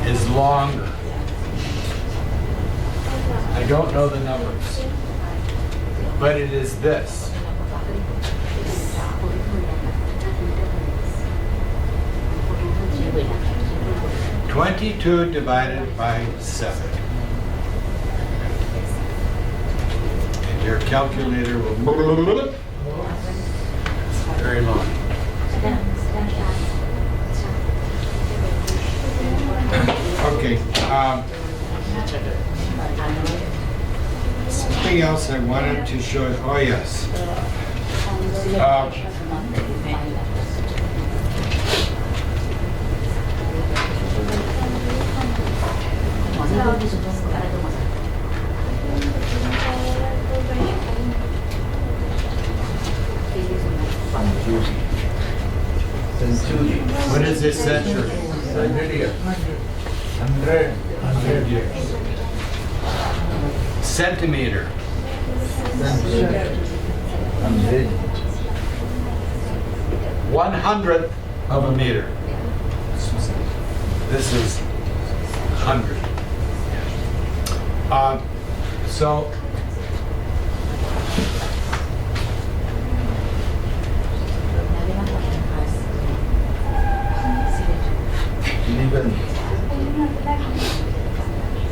is longer. I don't know the numbers, but it is this. $22 divided by 7. And your calculator will... It's very long. Okay. Something else I wanted to show. Oh, yes.
Century.
What is this century?
100 years. 100 years.
Centimeter.
100.
1/100th of a meter. This is 100. So
Even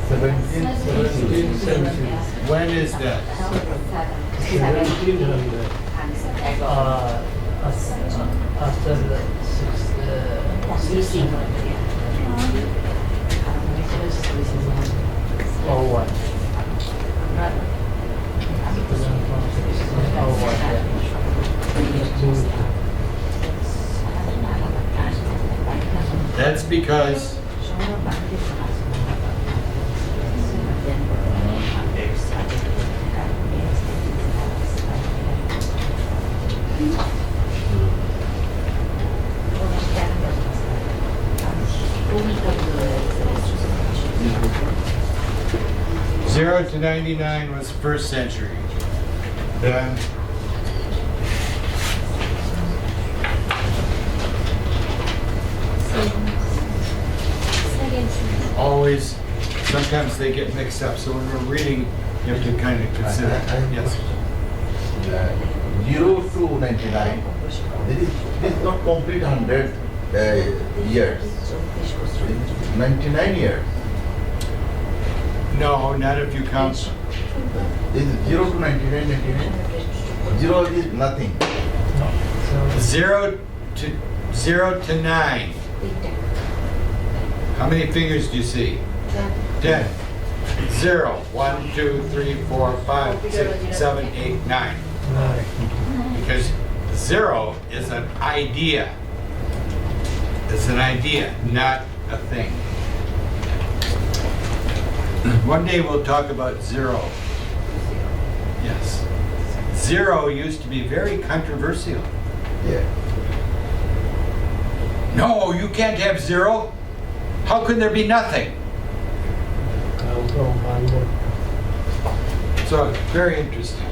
17th century.
when is that?
1700.
After the 1601.
That's because Zero to 99 was first century. Then always, sometimes they get mixed up. So when we're reading, you have to kind of consider. Yes.
0 to 99. It is not complete 100 years. 99 years.
No, not if you count.
Is 0 to 99, 99? 0 is nothing.
Zero to 9. How many fingers do you see? 10. 0. 1, 2, 3, 4, 5, 6, 7, 8, 9. Because 0 is an idea. It's an idea, not a thing. One day we'll talk about 0. Yes. 0 used to be very controversial.
Yeah.
No, you can't have 0. How can there be nothing? So, very interesting.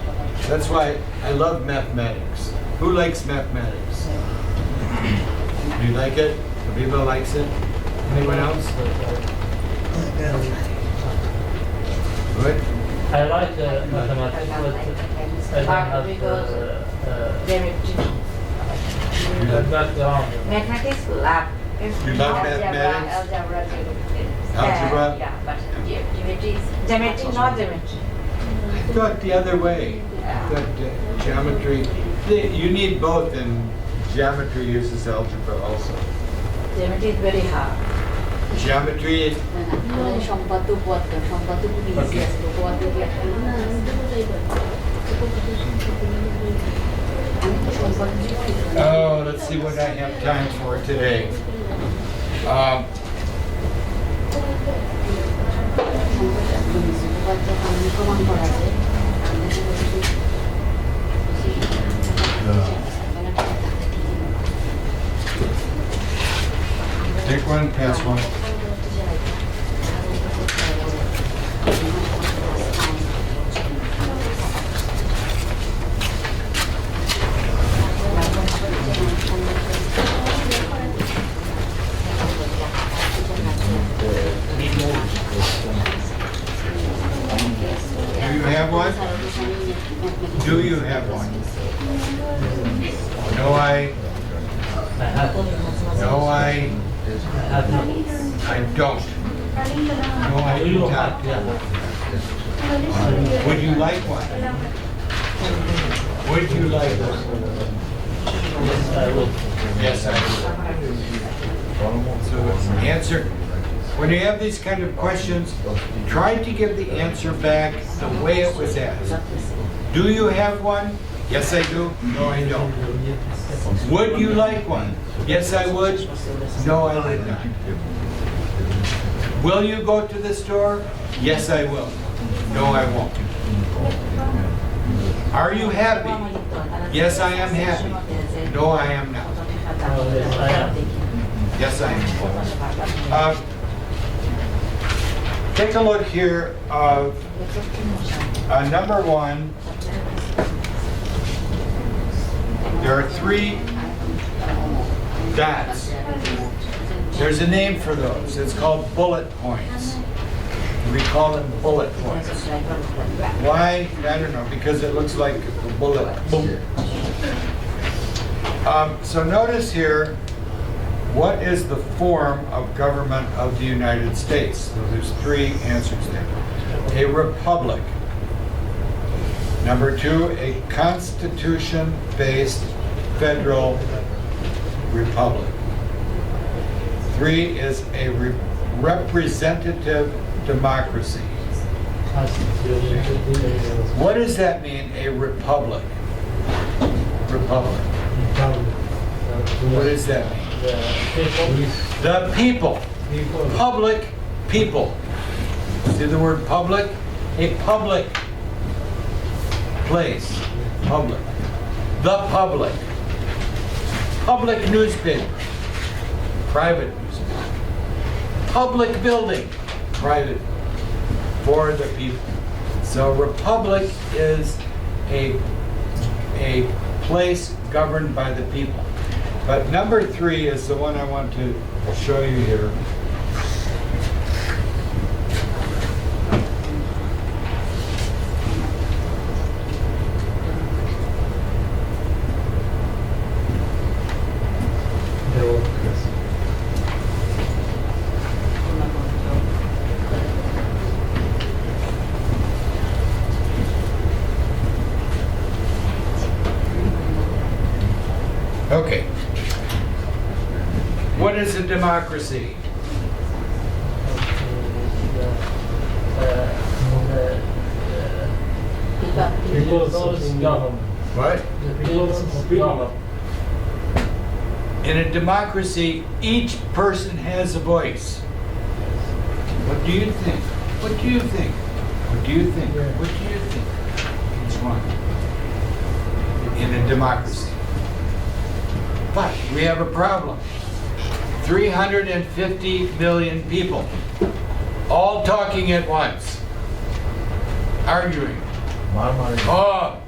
That's why I love mathematics. Who likes mathematics? Do you like it? Aviva likes it? Anyone else? Good?
I like mathematics, but I don't have background.
Mathematics lab.
You love mathematics? Algebra?
Yeah, but geometry, not geometry.
I thought the other way. I thought geometry. You need both, and geometry uses algebra also.
Geometry is very hard.
Geometry is. Oh, let's see what I have time for today. Take one, pass one. Do you have one? Do you have one? No, I don't. No, I do not. Would you like one? Would you like one? Yes, I would. So answer. When you have these kind of questions, try to give the answer back the way it was asked. Do you have one? Yes, I do. No, I don't. Would you like one? Yes, I would. No, I would not. Will you go to the store? Yes, I will. No, I won't. Are you happy? Yes, I am happy. No, I am not. Yes, I am. Take a look here of number 1. There are 3 dots. There's a name for those. It's called bullet points. We call them bullet points. Why? I don't know, because it looks like a bullet. Boom. So notice here, what is the form of government of the United States? So there's 3 answers there. A republic. Number 2, a constitution-based federal republic. 3 is a representative democracy. What does that mean, a republic? Republic. What does that mean? The people. Public people. See the word public? A public place. Public. The public. Public newspaper. Private newspaper. Public building. Private. For the people. So republic is a place governed by the people. But number 3 is the one I want to show you here. Okay. What is a democracy? What? In a democracy, each person has a voice. What do you think? What do you think? What do you think? What do you think? Each one. In a democracy. But we have a problem. 350 million people, all talking at once, arguing. Oh,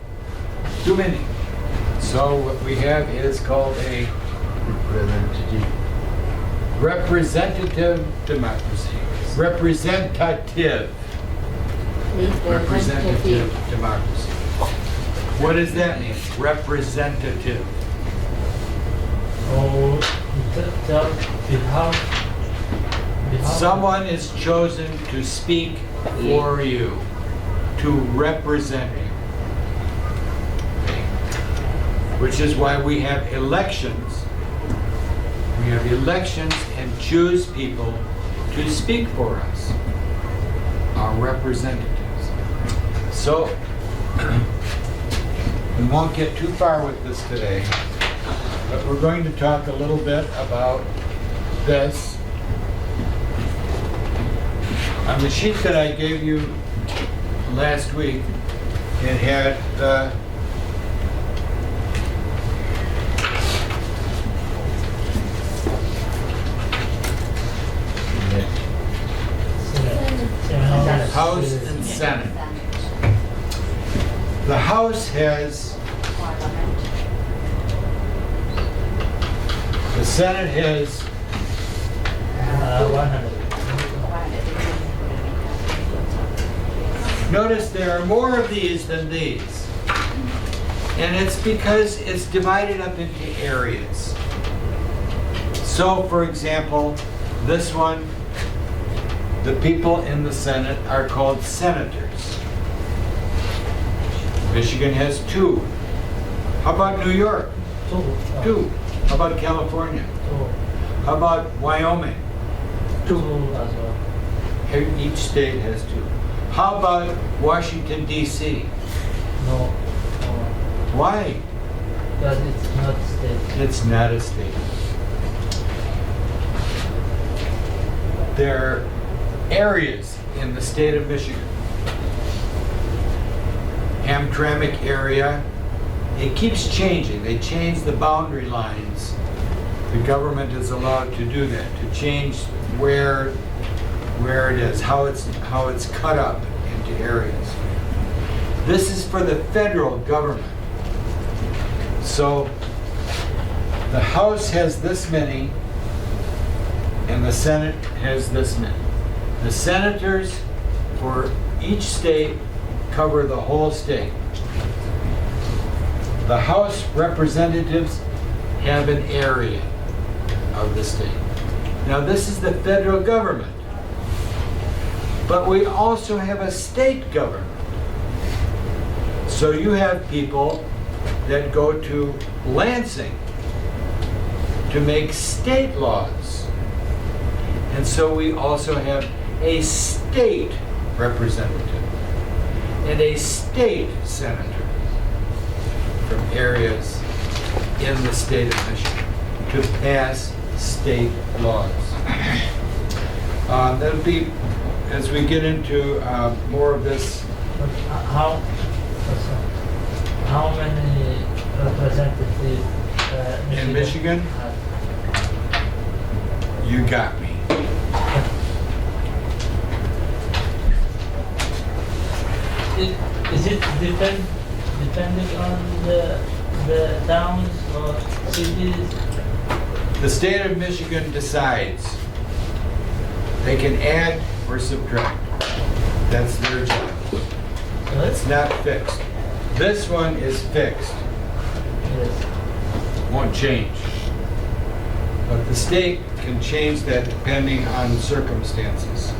too many. So what we have is called a representative democracy. Representative democracy. What does that mean? Representative. Someone is chosen to speak for you, to represent you. Which is why we have elections. We have elections and choose people to speak for us, our representatives. So, we won't get too far with this today. But we're going to talk a little bit about this. On the sheet that I gave you last week, it had the House and Senate. The House has, the Senate has
100.
Notice there are more of these than these. And it's because it's divided up into areas. So, for example, this one, the people in the Senate are called senators. Michigan has 2. How about New York? 2. How about California?
2.
How about Wyoming?
2 as well.
Each state has 2. How about Washington, D.C.?
No.
Why?
Because it's not state.
It's not a state. There areas in the state of Michigan. Hamtramck area, it keeps changing. They change the boundary lines. The government is allowed to do that, to change where it is, how it's cut up into areas. This is for the federal government. So the House has this many, and the Senate has this many. The senators for each state cover the whole state. The House representatives have an area of the state. Now this is the federal government, but we also have a state government. So you have people that go to Lansing to make state laws. And so we also have a state representative and a state senator from areas in the state of Michigan to pass state laws. That'll be, as we get into more of this.
How many representatives
In Michigan? You got me.
Is it depending on the towns or cities?
The state of Michigan decides. They can add or subtract. That's their job. It's not fixed. This one is fixed.
Yes.
Won't change. But the state can change that depending on circumstances.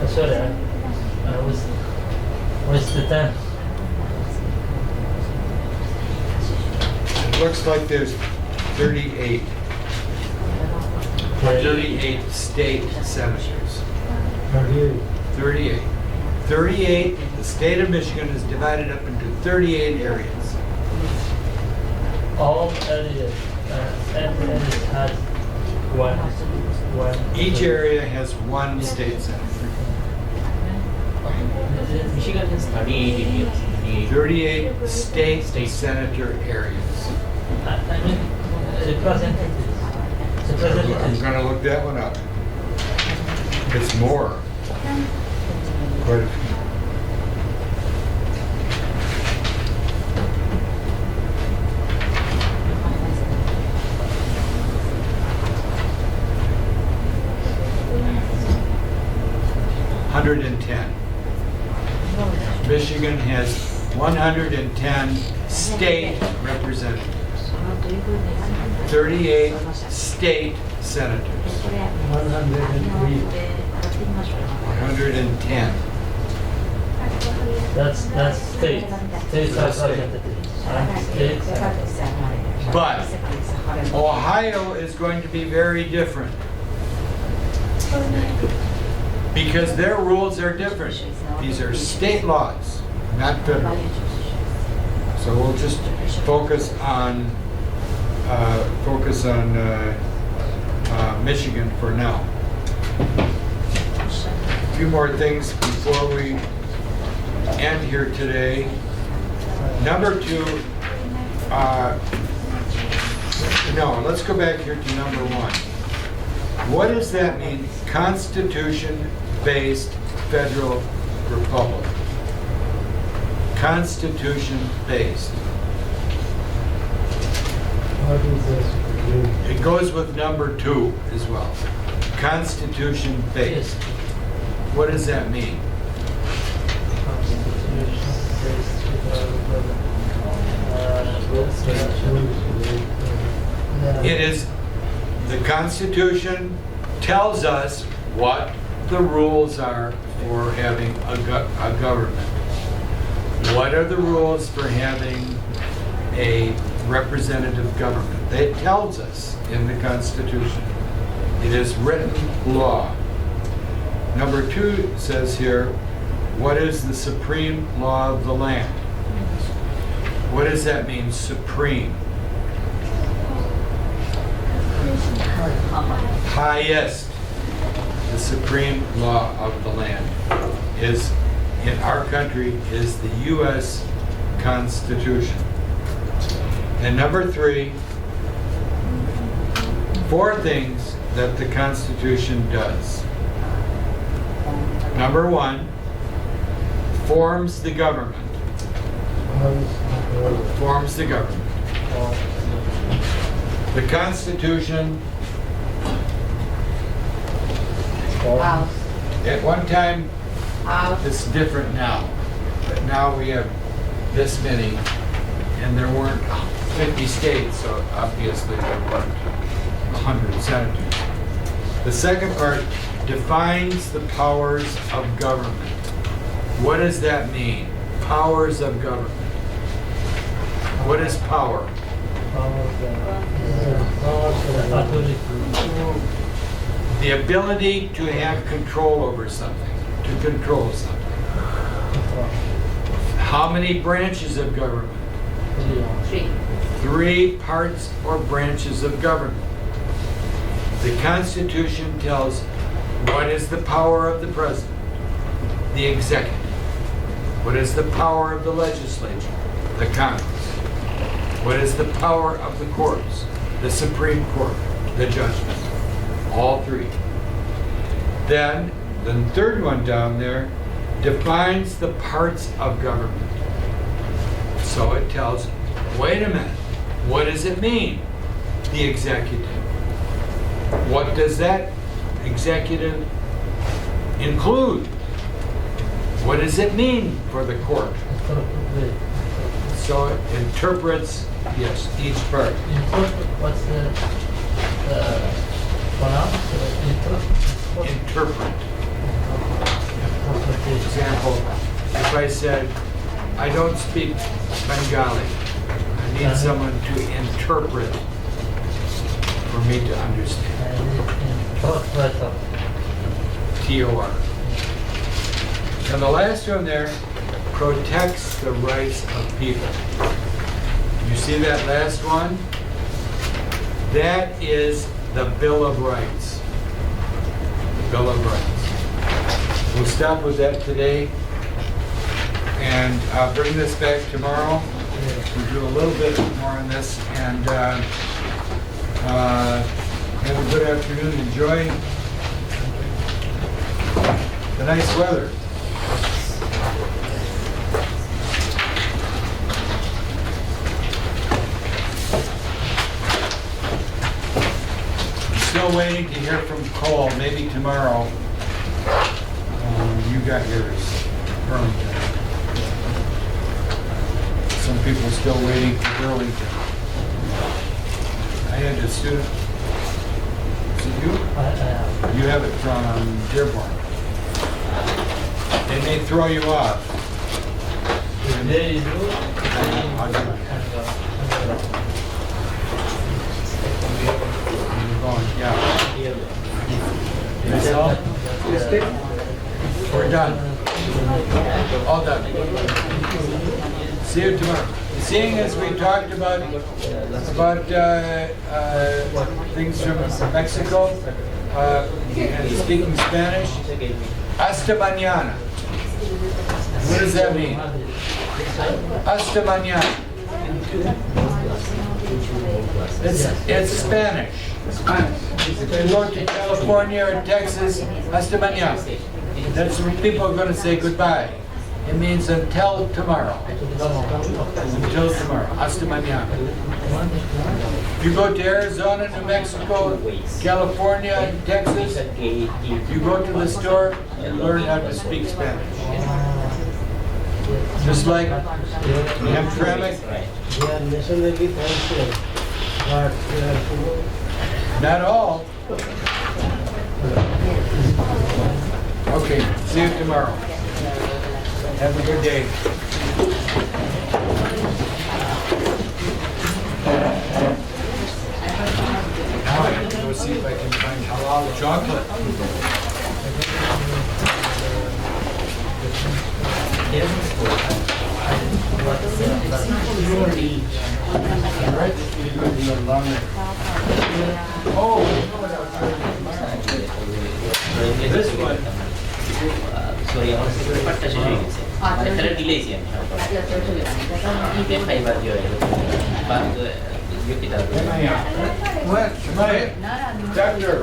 Sorry, I what's the time?
It looks like there's 38. 38 state senators. 38. 38, the state of Michigan is divided up into 38 areas.
All areas, every area has one.
Each area has one state senator.
Michigan has 38 areas.
38 state senator areas.
I mean, representatives.
I'm gonna look that one up. It's more. Quite a few. Michigan has 110 state representatives, 38 state senators, 110.
That's state representatives. And state senators.
But Ohio is going to be very different because their rules are different. These are state laws, not federal. So we'll just focus on Michigan for now. A few more things before we end here today. Number 2. No, let's go back here to number 1. What does that mean? Constitution-based federal republic. Constitution-based.
What is this?
It goes with number 2 as well. Constitution-based. What does that mean? It is, the Constitution tells us what the rules are for having a government. What are the rules for having a representative government? It tells us in the Constitution. It is written law. Number 2 says here, what is the supreme law of the land? What does that mean, supreme? Highest. The supreme law of the land is, in our country, is the U.S. Constitution. And number 3, 4 things that the Constitution does. Number 1, forms the government. Forms the government. The Constitution, at one time, it's different now, but now we have this many, and there weren't 50 states, so obviously there weren't 100 senators. The second part defines the powers of government. What does that mean? Powers of government. What is power? The ability to have control over something, to control something. How many branches of government? 3 parts or branches of government. The Constitution tells what is the power of the president, the executive. What is the power of the legislature, the Congress? What is the power of the courts, the Supreme Court, the judgment? All 3. Then, the third one down there defines the parts of government. So it tells, wait a minute, what does it mean, the executive? What does that executive include? What does it mean for the court? So it interprets, yes, each part.
What's the pronoun?
Interpret. For example, if I said, I don't speak Bengali, I need someone to interpret for me to understand. T-O-R. And the last one there protects the rights of people. You see that last one? That is the Bill of Rights. The Bill of Rights. We'll stop with that today, and I'll bring this back tomorrow. We'll do a little bit more on this, and have a good afternoon. Enjoy the nice weather. Still waiting to hear from Cole. Maybe tomorrow. You got yours, Burlington. Some people still waiting for Burlington. I had a student. Is it you? You have it from Dearborn. They may throw you off.
There you go.
I'll do it. Yeah. Yourself? We're done. All done. See you tomorrow. Seeing as we talked about things from Mexico and speaking Spanish, hasta mañana. What does that mean? Hasta mañana. It's Spanish. If you go to California or Texas, hasta mañana. That's when people are going to say goodbye. It means until tomorrow. Until tomorrow. Hasta mañana. If you go to Arizona, New Mexico, California, and Texas, you go to the store and learn how to speak Spanish. Just like Hamtramck.
They are nationally functional. But
Not all. Okay, see you tomorrow. Have a good day. Now I have to go see if I can find halal chocolate. Oh, this one.
Sorry, আমার পেপারটা শেষ হয়ে গেছে মানে তাহলে দিলেইছি আমি fibre দিয়ে বা ইয়েটা
What? Doctor.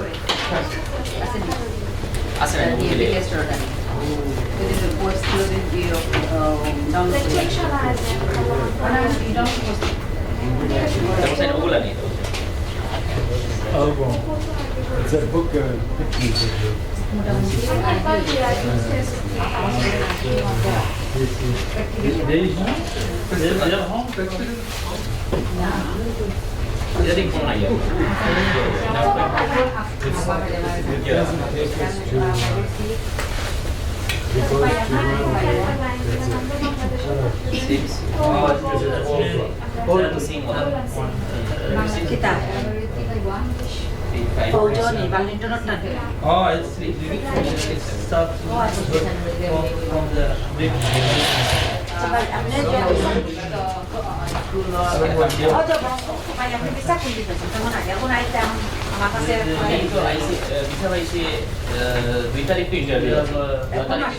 আছে না দিলে তারপর ওগুলা নেই
Oh, well. It's a book pictures of you.
jadi pun aja
It doesn't take us to because to
Kita. Oh, Johnny, Valentino not
Oh, it's stuff from the big.
supaya bisa kundi teman aja aku naik yang maka
itu bisa isi 2 tarik itu interview 2 tarik